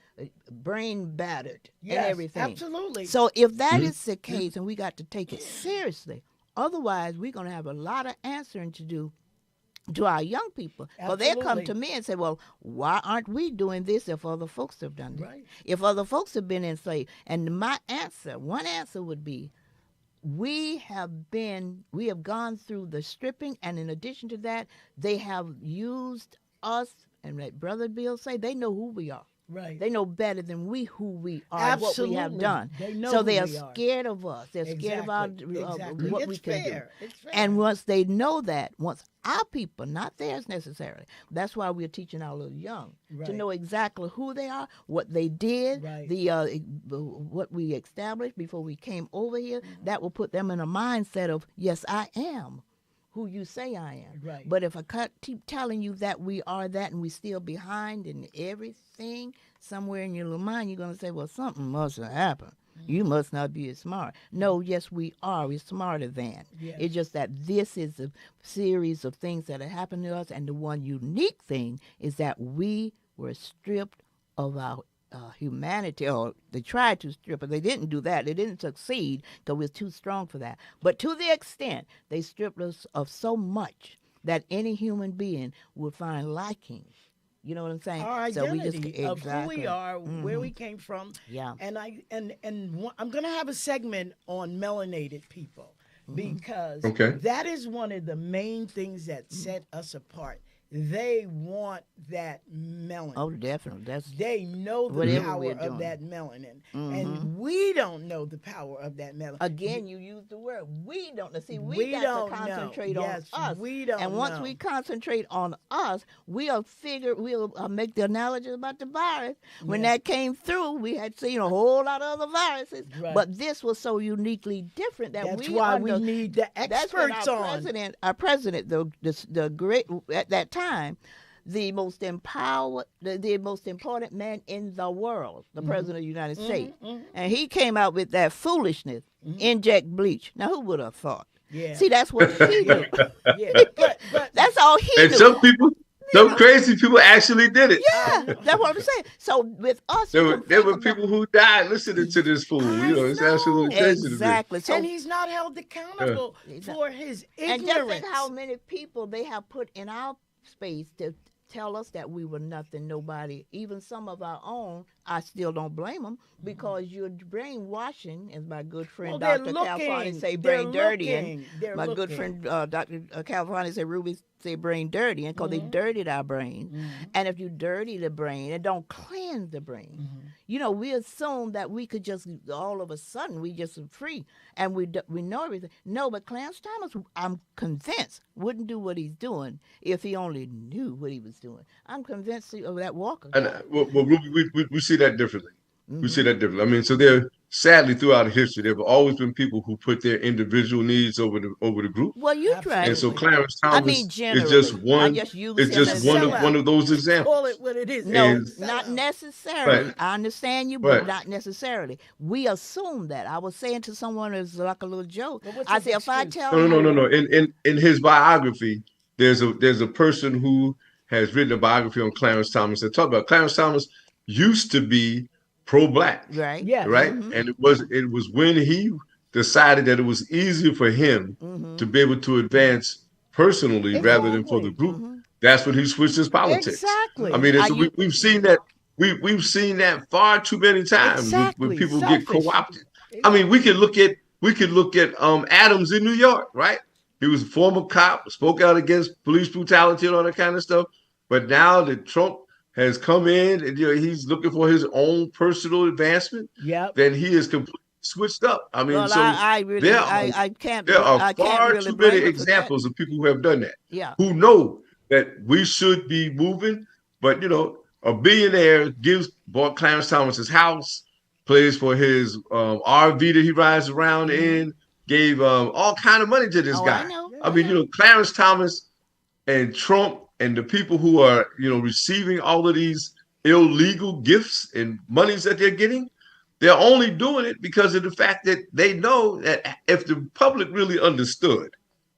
brain battered and everything. Absolutely. So if that is the case, and we got to take it seriously, otherwise we're going to have a lot of answering to do to our young people. Well, they'll come to me and say, well, why aren't we doing this if other folks have done this? Right. If other folks have been enslaved? And one answer would be, we have gone through the stripping, and in addition to that, they have used us, and let Brother Bill say, they know who we are. Right. They know better than who we are, what we have done. They know so who they are we are. scared of us. They're scared of our, Exactly. what It's we can fair. do. It's fair. And once they know that, once our people, not theirs necessarily, that's why we're teaching our little young to know exactly who they are, what they did, what we established before we came over here. That will put them in a mindset of, yes, I am who you say I am. Right. But if I keep telling you that we are that and we still behind in everything, somewhere in your little mind, you're going to say, well, something must have happened. You must not be as smart. No, yes, we are. We're smarter than. Yes. It's just that this is a series of things that have happened to us, and the one unique thing is that we were stripped of our humanity, or they tried to strip us. They didn't do that. They didn't succeed because we're too strong for that. But to the extent they stripped us of so much that any human being would find liking. You know what I'm saying? Our identity of who we are, where we came from. Yeah. And I'm going to have a segment on melanated people because that is one of the main things that set us apart, they want that Oh, melanin. definitely. That's They know the whatever power we're of doing. that melanin, Hmm. and we don't know the power of that melanin. Again, you use the word we don't know. See, we We got to don't know. concentrate on Yes, us, we and don't once we know. concentrate on us, we'll make the analogy about the virus. When Yeah, that came through, we had seen a whole lot of other viruses, right. but this was so uniquely different that That's we why we under. need the That's when experts on. our president, the great at that time, the most empowered, the most important man in the world, the president of the United States. And he came out with that foolishness, inject bleach. Now, who would have thought? Yeah, See, that's what he yeah, knew. yeah. But That's all he And knew. some people, You some know? crazy people actually did it. I Yeah, know. that's what I'm saying. So with us, you There can were there think were about people who died listening to this fool. I It's absolutely know. crazy to me. exactly. And So he's not held Yeah. accountable for his and just think how ignorance. many people they have put in our space to tell us that we were nothing, nobody. Even some of our own, I still don't blame them because you're brainwashing, as my good Well, friend they're Dr. California looking. say, They're brain dirty, and looking. They're my good looking. friend Dr. California say, Ruby say brain dirty, and because they dirtied our brain. And if you dirty the brain, it don't cleanse the brain. You know, we assume that we could just all of a sudden we just free and we know everything. No, but Clarence Thomas, I'm convinced, wouldn't do what he's doing if he only knew what he was doing. I'm convinced of that Walker And guy. well, Ruby, we see that differently. We Hmm. see that differently. I mean, so there, sadly, throughout history, there have always been people who put their individual needs over the group. Well, you And tried. so Absolutely. Clarence I mean, Thomas is just generally, I one. just use It's him He's a just as one sellout. of those Call it examples. what it is. He's no, And a not sellout. right, necessarily. I understand you, but right. not necessarily. We assume that. I was saying to someone, it's like a little joke. But what's I his said, if I excuse? tell No, no, no, you, no, no. In his biography, there's a person who has written a biography on Clarence Thomas that talk about Clarence Thomas used to be pro-black, right? Yes. right? Mm-hmm. And it was when he decided that it was easier for him to Mm-hmm. be able to advance personally rather than for the Exactly. group. Mm-hmm. That's when he switched his politics. I Exactly. mean, I it's, we, you we've seen that we've seen that far too many times when Exactly. people get Selfish. co-opted. I Yeah. mean, we could look at Adams in New York, right? He was a former cop, spoke out against police brutality and all that kind of stuff. But now that Trump has come in and he's looking for his own personal advancement, Yep. then he is completely switched up. I mean, well, so I there really, are can't, there are I can't far really too many blame her for that. examples of people who have done that, Yeah. who know that we should be moving, but a billionaire bought Clarence Thomas's house, pays for his RV that he rides around Mm-hmm. in, gave all kind of money to this Oh, I guy. know, I Yeah. I mean, know. Clarence Thomas and Trump and the people who are, receiving all of these illegal gifts and monies that they're getting, they're only doing it because of the fact that they know that if the public really understood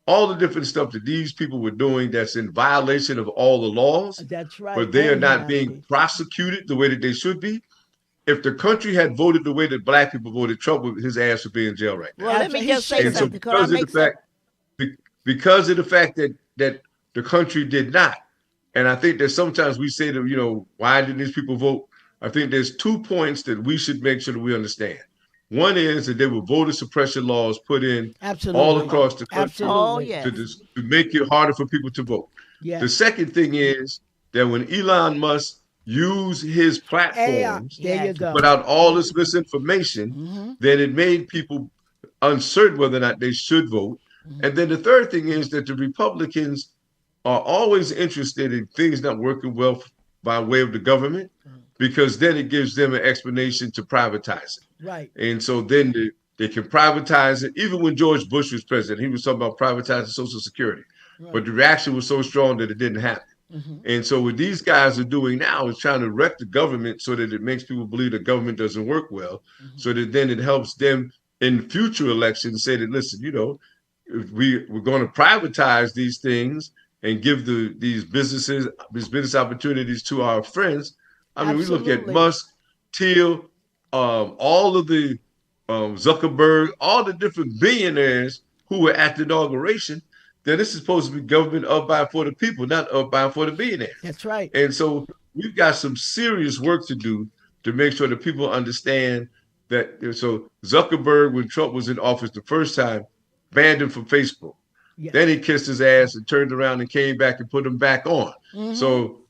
all the different stuff that these people were doing that's in violation of all the laws, That's right. but they are And not being humanity. prosecuted the way that they should be. If the country had voted the way that black people voted, Trump, his ass would be in jail right now. Well, let me Absolutely. He just should say And have so been. something. Could I because of the make some? fact because of the fact that the country did not, and I think that sometimes we say that why didn't these people vote? I think there's 2 points that we should make sure that we understand. One is that there were voter suppression laws put in all Absolutely. across the country Oh, Absolutely. to yes. just to make it harder for people to vote. The Yes. second thing is that when Elon Musk used his AI. platforms There you Yes. to go. put out all this misinformation, Mm-hmm. then it made people uncertain whether or not they should vote. And then the third thing is that the Republicans are always interested in things not working well by way of the government, because then it gives them an explanation to privatize it. Right. And so then they can privatize it. Even when George Bush was president, he was talking about privatizing Social Security. But Right. the reaction was so strong that it didn't happen. Mm-hmm. And so what these guys are doing now is trying to wreck the government so that it makes people believe the government doesn't work well, Mm-hmm. so that then it helps them in future elections say that, listen, if we're going to privatize these things and give these business opportunities to our friends. I mean, we look at Absolutely. Musk, Thiel, all of the Zuckerberg, all the different billionaires who were at the inauguration. That this is supposed to be government of by and for the people, not of by and for the billionaires. That's right. And so we've got some serious work to do to make sure that people understand that. So Zuckerberg, when Trump was in office the first time, banned him from Facebook. Yes. Then he kissed his ass and turned around and came back and put him back on. Mm-hmm. So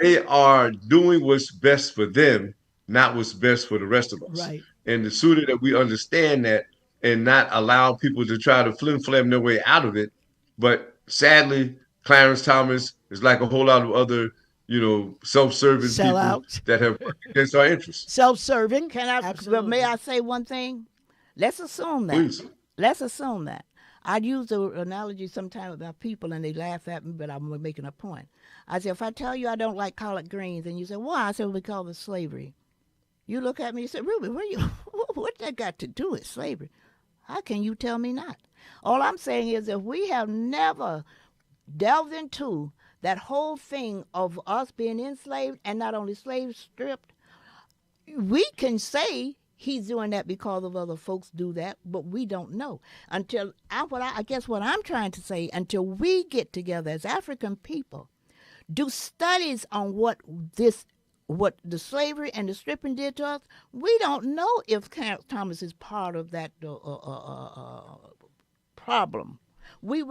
they are doing what's best for them, not what's best for the rest of us. Right. And the sooner that we understand that and not allow people to try to flim flam their way out of it. But sadly, Clarence Thomas is like a whole lot of other, self-serving Sell people out. that have worked against our interests. Self-serving. Can I? But may Absolutely. I say one thing? Let's assume that. Please. Let's assume that. I'd use the analogy sometimes about people and they laugh at me, but I'm making a point. I say, if I tell you I don't like collard greens and you say, why? I say, well, because of slavery. You look at me and say, Ruby, what that got to do with slavery? How can you tell me not? All I'm saying is if we have never delved into that whole thing of us being enslaved and not only slaves stripped, we can say he's doing that because of other folks do that, but we don't know until I guess what I'm trying to say, until we get together as African people, do studies on what the slavery and the stripping did to us. We don't know if Thomas is part of that problem. We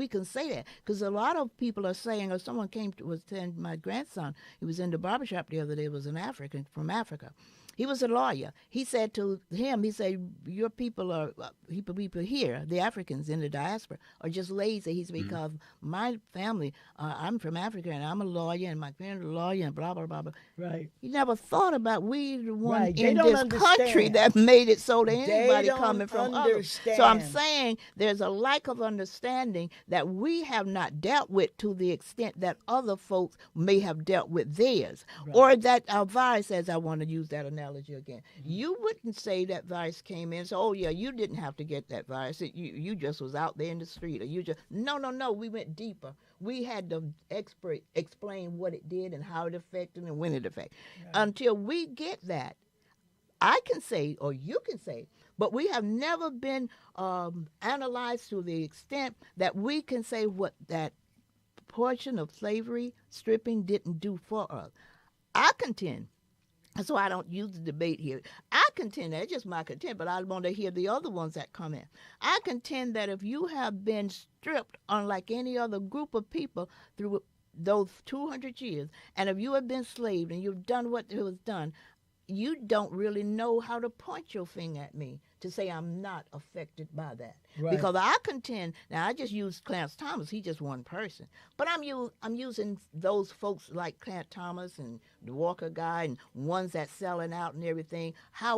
can say that because a lot of people are saying, or someone was saying, my grandson, he was in the barbershop the other day, was an African from Africa. He was a lawyer. He said to him, he said, your people are, people here, the Africans in the diaspora, are just lazy. He said, because my family, I'm from Africa and I'm a lawyer and my parents are a lawyer and blah, blah, blah, blah. Right. He never thought about we the one Right. They in don't this country understand. that made it so that They anybody don't coming from others. So I'm understand. saying there's a lack of understanding that we have not dealt with to the extent that other folks may have dealt with theirs. Right. Or that our virus, as I want to use that analogy again, you wouldn't say that virus came in, so, oh yeah, you didn't have to get that virus. You just was out there in the street. Or you just, no, we went deeper. We had the expert explain what it did and how it affected and when it affected. Right. Until we get that, I can say, or you can say, but we have never been analyzed to the extent that we can say what that portion of slavery stripping didn't do for us. I contend, and so I don't use the debate here. I contend, that's just my content, but I want to hear the other ones that come in. I contend that if you have been stripped, unlike any other group of people, through those 200 years, and if you have been enslaved and you've done what was done, you don't really know how to point your finger at me to say I'm not affected by that. Right. Because I contend, now I just use Clarence Thomas, he's just one person, but I'm using those folks like Clarence Thomas and the Walker guy and ones that selling out and everything. How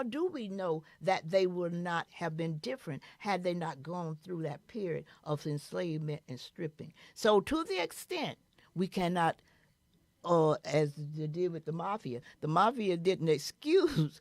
do we know that they would not have been different had they not gone through that period of enslavement and stripping? So to the extent we cannot, as they did with the mafia didn't excuse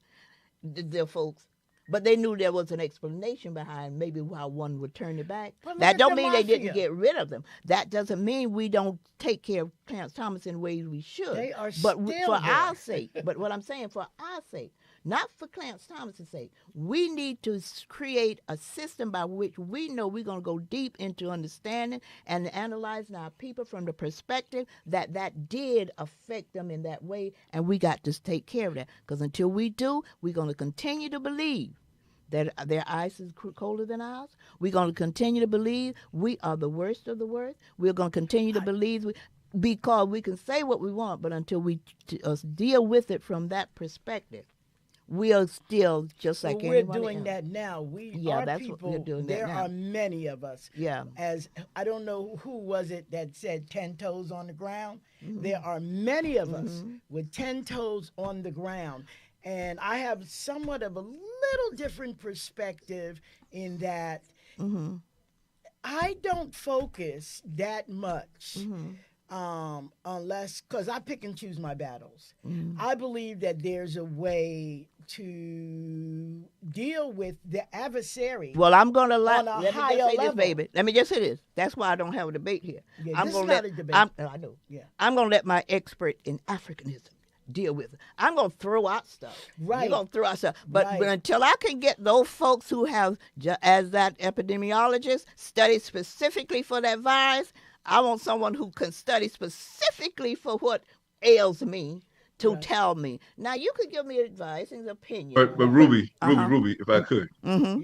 the folks, but they knew there was an explanation behind maybe how one would turn it back. Well, that don't mean mafia. they didn't get rid of them. That doesn't mean we don't take care of Clarence Thomas in ways we should. They are but still for there. our sake. But what I'm saying, for our sake, not for Clarence Thomas' sake, we need to create a system by which we know we're going to go deep into understanding and analyzing our people from the perspective that did affect them in that way, and we got to take care of that. Because until we do, we're going to continue to believe that their ice is colder than ours. We're going to continue to believe we are the worst of the worst. We're going to continue to believe because we can say what we want, but until we deal with it from that perspective, we are still just like we're anyone doing else. that now. That's people, what we're doing there that now. are many of us. Yeah. As I don't know who was it that said 10 toes on the ground. Mm-hmm. There are many of us with 10 toes on the ground. And I have somewhat of a little different perspective in that I don't focus that much unless, because I pick and choose my battles. I believe that there's a way to deal with the adversary. Well, I'm going to let me just say this, baby. Let me just say this. That's why I don't have a debate here. Yeah, I'm this gonna is not a debate. I know. Yeah. I'm going to let my expert in Africanism deal with it. I'm going to throw out stuff. Right. You're going to throw out stuff. But until I can get those folks who have, as that epidemiologist, studied specifically for that virus, I want someone who can study specifically for what ails me to tell me. Now, you could give me advice and opinion. But Ruby, if I could,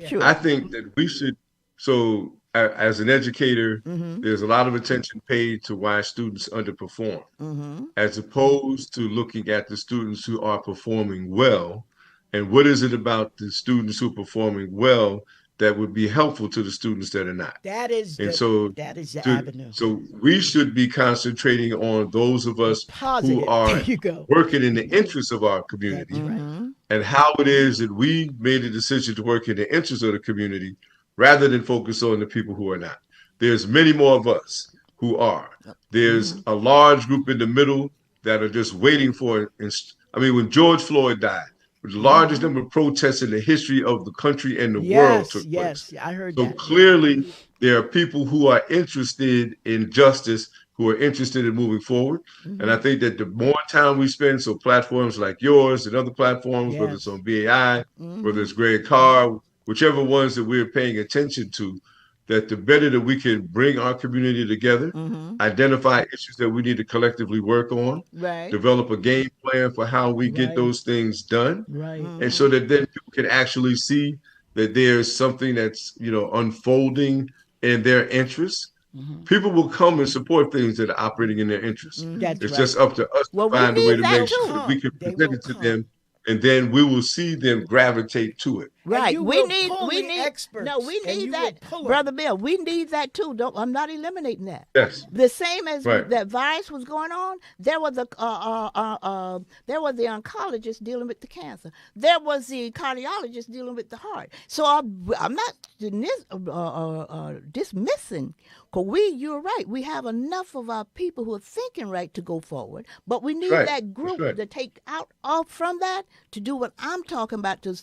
Sure. I think that we should. So as an educator, Mm-hmm. there's a lot of attention paid to why students underperform, Mm-hmm. as opposed to looking at the students who are performing well and what is it about the students who are performing well that would be helpful to the students that are not. That is And the so that is the to avenue. so we should be concentrating on those of The us who positive. There are you go. working in the interests of our That's community right. Mm-hmm. and how it is that we made a decision to work in the interest of the community rather than focus on the people who are not. There's many more of us who are. Mm-hmm. There's a large group in the middle that are just waiting for. I mean, when George Floyd died, the largest Mm-hmm. number of protests in the history of the country and the world Yes, took place. yes. I heard So that. Yeah. clearly, there are people who are interested in justice, who are interested in moving forward. And I Mm-hmm. think that the more time we spend, so platforms like yours and other platforms, whether it's Yes. on BAI, whether Mm-hmm. it's Greg Carr, whichever ones that we're paying attention to, that the better that we can bring our community together, Mm-hmm. identify issues that we need to collectively work on, Right. develop a game plan for how we get Right. those things done, Right. and Mm-hmm. so that then people can actually see that there's something that's unfolding in their interests. Hmm. People will come and support things that are operating in their interests. Mm-hmm. That's It's right. just up to us to Well, we find a way need to that make They'll sure that too. we come. can They present will it to come. them, and then we will see them gravitate to it. And Right. you We will need pull we the need no, experts we and need you will that. pull them. Brother Bill, we need that too. Don't I'm not eliminating that. Yes, The same as right. that virus was going on, there was the oncologist dealing with the cancer. There was the cardiologist dealing with the heart. So I'm not dismissing. Cause you're right. We have enough of our people who are thinking right to go forward, but we That's need right. that That's group right. to take out off from that to do what I'm talking about to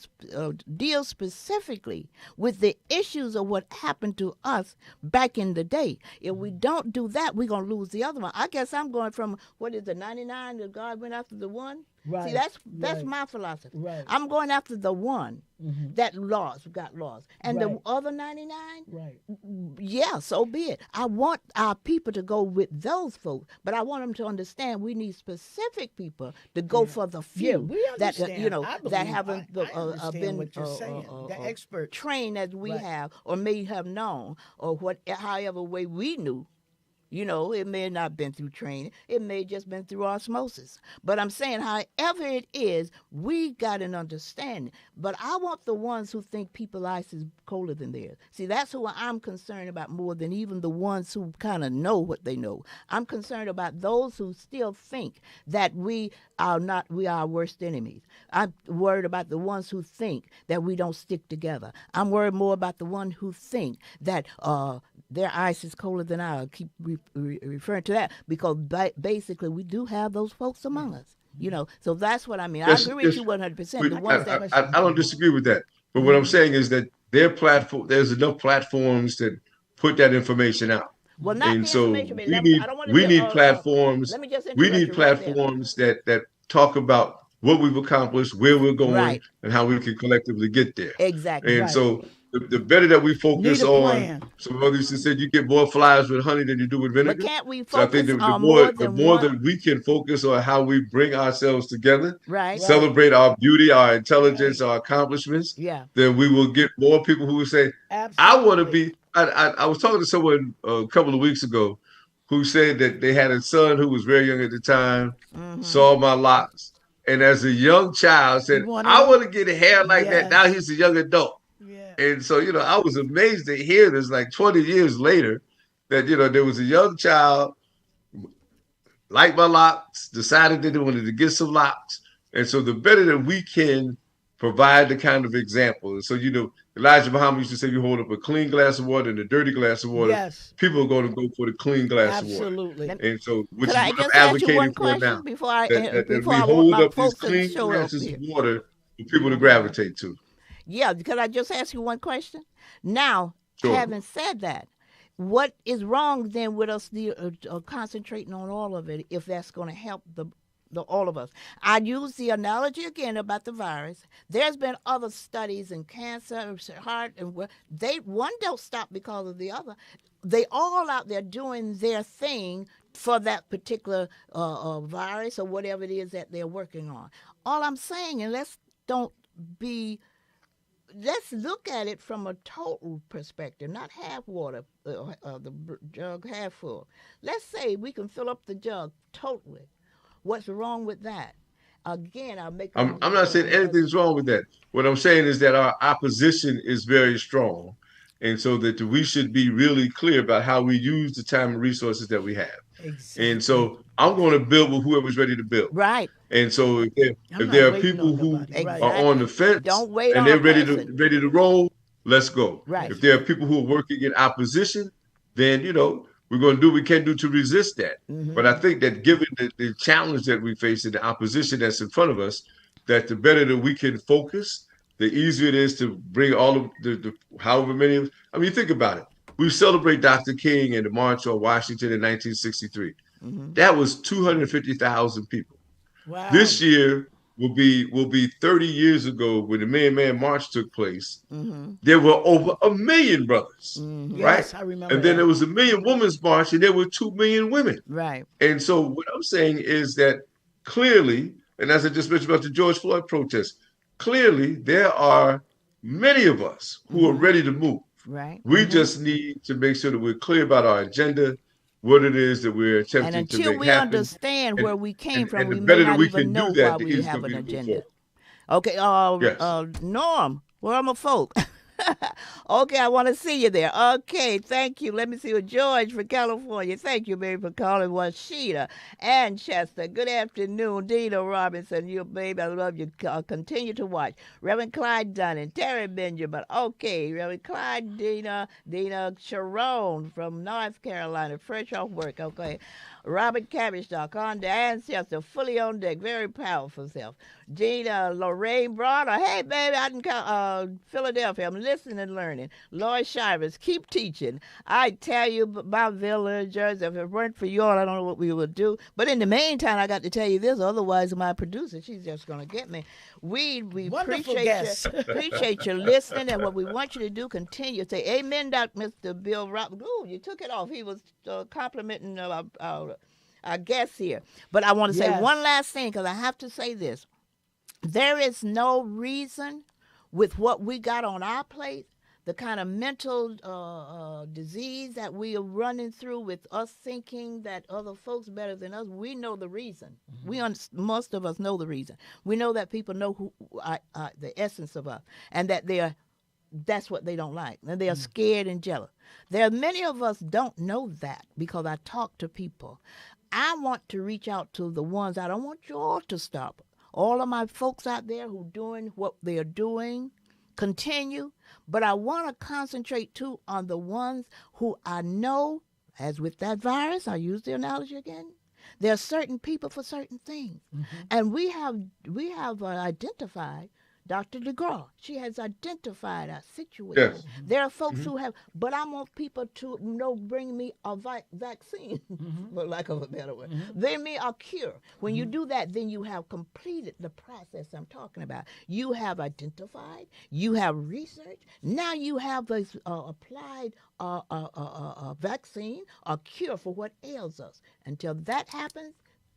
deal specifically with the issues of what happened to us back in the day. If we don't do that, we're gonna lose the other one. I guess I'm going from what is the 99 that God went after the one. See, Right. that's Right. my philosophy. Right. I'm going after the one Hmm. that got lost, and Right. the other 99. Right. Yeah, so be it. I want our people to go with those folks, but I want them to understand we need specific people to go Yeah. for the Yeah, few we that understand. I that believe. haven't I understand been what you're saying. The experts. trained as we Right. have, or may have known, or what, however way we knew. It may not have been through training. It may have just been through osmosis. But I'm saying, however it is, we got an understanding. But I want the ones who think people's ice is colder than theirs. See, that's who I'm concerned about more than even the ones who kind of know what they know. I'm concerned about those who still think that we are our worst enemies. I'm worried about the ones who think that we don't stick together. I'm worried more about the one who think that their ice is colder than ours. I keep referring to that because basically we do have those folks among us. So that's what I mean. I Yes, agree with yes. you 100%. We, The I got ones a that, question I for don't you. disagree with that. But what I'm mhm. saying is that their platform, there's enough platforms that put that information out. Well, not And the so information, but I don't want to we be. need platforms, Let me just we interrupt need you right there. platforms that talk about what we've accomplished, where we're going, Right. and how we can collectively get there. Exactly. And Right. so the better that we Need focus a on, plan. some others said you get more flies with honey than you do with But vinegar. can't we So I think focus the on more more the than more one? that we can focus on how we bring ourselves together, Right. Right. celebrate our beauty, our intelligence, Right. our accomplishments, Yeah. then we will get more people who will say, I want to Absolutely. be. I was talking to someone a couple of weeks ago who said that they had a son who was very young at the time, Mm-hmm. saw my locks, and as a young child He said, wanted I them. want to get hair like that. Now Yes. he's a young adult. Yeah. And so, I was amazed to hear this like 20 years later that, there was a young child liked my locks, decided that they wanted to get some locks. And so the better that we can provide the kind of example. And so, Elijah Muhammad used to say, you hold up a clean glass of water and a dirty glass of water, Yes. people are going to go for the clean glass of water. Absolutely. Let, And so, which could is I what I'm just ask you advocating one for now, question before that before we I want hold my up these folks to clean show up glasses of here? water for people to gravitate to. Yeah. Could I just ask you one question? Now, Sure. having said that, what is wrong then with us concentrating on all of it if that's going to help the all of us? I use the analogy again about the virus. There's been other studies in cancer, heart, and one don't stop because of the other. They all out there doing their thing for that particular virus or whatever it is that they're working on. All I'm saying, and let's don't be let's look at it from a total perspective, not half water, the jug half full. Let's say we can fill up the jug totally. What's wrong with that? Again, I'll make a I'm not saying anything's wrong with that. What I'm saying is that our opposition is very strong. And so that we should be really clear about how we use the time and resources that we have. And Exactly. so I'm going to build with whoever's ready to build. right. And so I'm if not there are waiting people on who nobody. Right. are on the Exactly. fence Don't wait and on a they're person. ready to roll, let's go. Right. If That's there are right. people who are working in opposition, then we're going to do what we can do to resist that. But I Mm-hmm. think that given the challenge that we face and the opposition that's in front of us, that the better that we can focus, the easier it is to bring all of the however many of. I mean, think about it. We celebrate Dr. King and the March on Washington in 1963. Mm-hmm. That was 250,000 people. Wow. This year will be 30 years ago when the Man March took place. Mm-hmm. There were over 1 million brothers, Mm-hmm. right? Yes, I remember And then that. there was 1 million women's march, and there were 2 million women. Right. And so what I'm saying is that clearly, and as I just mentioned about the George Floyd protest, clearly there are many of us who are Mm-hmm. ready to move. Right. We just need to make sure that we're clear about our agenda, what it is that we're And attempting to until make we happen. understand And where we came and, from, and the we may better that not we even can know do why that, the we easier it's have going an to be to move agenda. forward. Okay, Yes. Norm, where are my folk? Okay, I want to see you there. Okay, thank you. Let me see what George for California. Thank you, baby, for calling. Washita and Chester. Good afternoon, Dina Robinson. You baby, I love you. Continue to watch. Reverend Clyde Dunning, Terry Benjamin. Okay, Reverend Clyde, Dina Sharon from North Carolina, fresh off work. Okay, Robert Cabbage Doc on the ancestor, fully on deck, very powerful self. Gina Lorraine Bronner, hey baby, I can call Philadelphia. I'm listening and learning. Lloyd Shivers, keep teaching. I tell you about Village, Jersey. If it weren't for you all, I don't know what we would do. But in the meantime, I got to tell you this. Otherwise, my producer, she's just gonna get me. We Wonderful appreciate you, guest. appreciate you listening, and what we want you to do, continue say amen, Dr. Mr. Bill Rob. Ooh, you took it off. He was complimenting our guests here. But I want to say one Yes. last thing because I have to say this. There is no reason with what we got on our plate, the kind of mental disease that we are running through with us thinking that other folks better than us. We know the reason. Most of us know the reason. We know that people know the essence of us, and that that's what they don't like, and they are scared and jealous. There are many of us don't know that because I talk to people. I want to reach out to the ones. I don't want you all to stop. All of my folks out there who doing what they're doing, continue. But I want to concentrate too on the ones who I know, as with that virus, I use the analogy again. There are certain people for certain things, and we have identified Dr. DeGraw. She has identified our situation. Yes. There are folks who have, but I want people to bring me a vaccine, for lack of a better word. Bring me a cure. When you do that, then you have completed the process I'm talking about. You have identified, you have researched, now you have this applied vaccine, a cure for what ails us. Until that happens,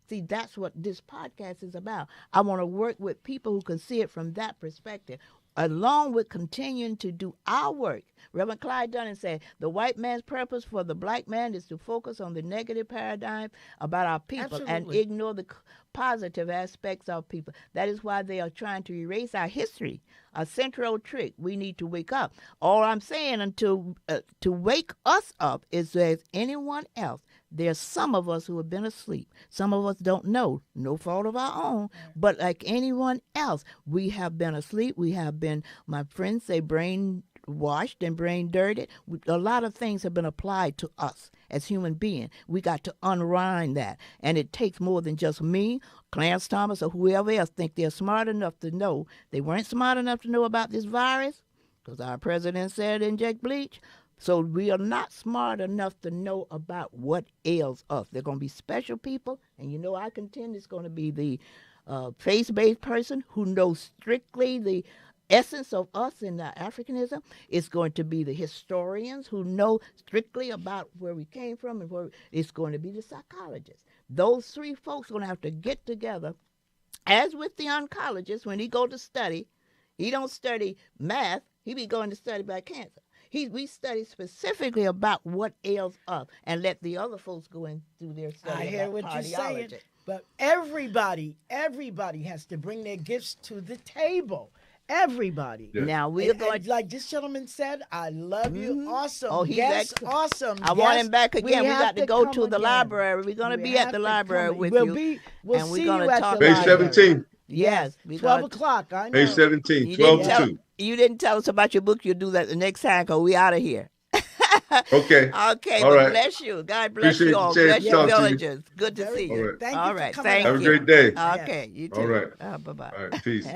see, that's what this podcast is about. I want to work with people who can see it from that perspective, along with continuing to do our work. Reverend Clyde Dunning said, the white man's purpose for the black man is to focus on the negative paradigm about our people and Absolutely. ignore the positive aspects of people. That is why they are trying to erase our history, a central trick. We need to wake up. All I'm saying until to wake us up is as anyone else. There's some of us who have been asleep. Some of us don't know, no fault of our own. But like anyone else, we have been asleep. We have been, my friends say, brain washed and brain dirted. A lot of things have been applied to us as human beings. We got to unwind that. And it takes more than just me, Clarence Thomas, or whoever else think they're smart enough to know. They weren't smart enough to know about this virus because our president said inject bleach. So we are not smart enough to know about what ails us. They're going to be special people, and I contend it's going to be the faith-based person who knows strictly the essence of us in our Africanism. It's going to be the historians who know strictly about where we came from, and where it's going to be the psychologists. Those three folks are going to have to get together, as with the oncologist when he go to study He don't study math. He be going to study about cancer. We study specifically about what ails us and let the other folks go and do their study. I hear about what you're saying, cardiology. but everybody has to bring their gifts to the table. Everybody. Yeah. Now we're And going. like this gentleman said, I love you. Awesome. Oh, he's yes, excellent. awesome. I want him back again. We have got to go come to the again. library. We're going to We be at have the to library come. with we'll you. We'll and we're see gonna you at talk the May library. 17th. Yes. we're 12 gonna- o'clock. I know. May 17th, You 12 didn't to tell 2. you didn't tell us about your book. You'll do that the next time because we out of here. Okay. Okay. All Well, right. bless you. God bless Appreciate you the all. chance Bless to your talk to you. villages. Good to Very see good. you. All right. Thank All you for right. coming Thank on. Have a you. great day. Okay. You too. All right. Bye bye. All right. Peace.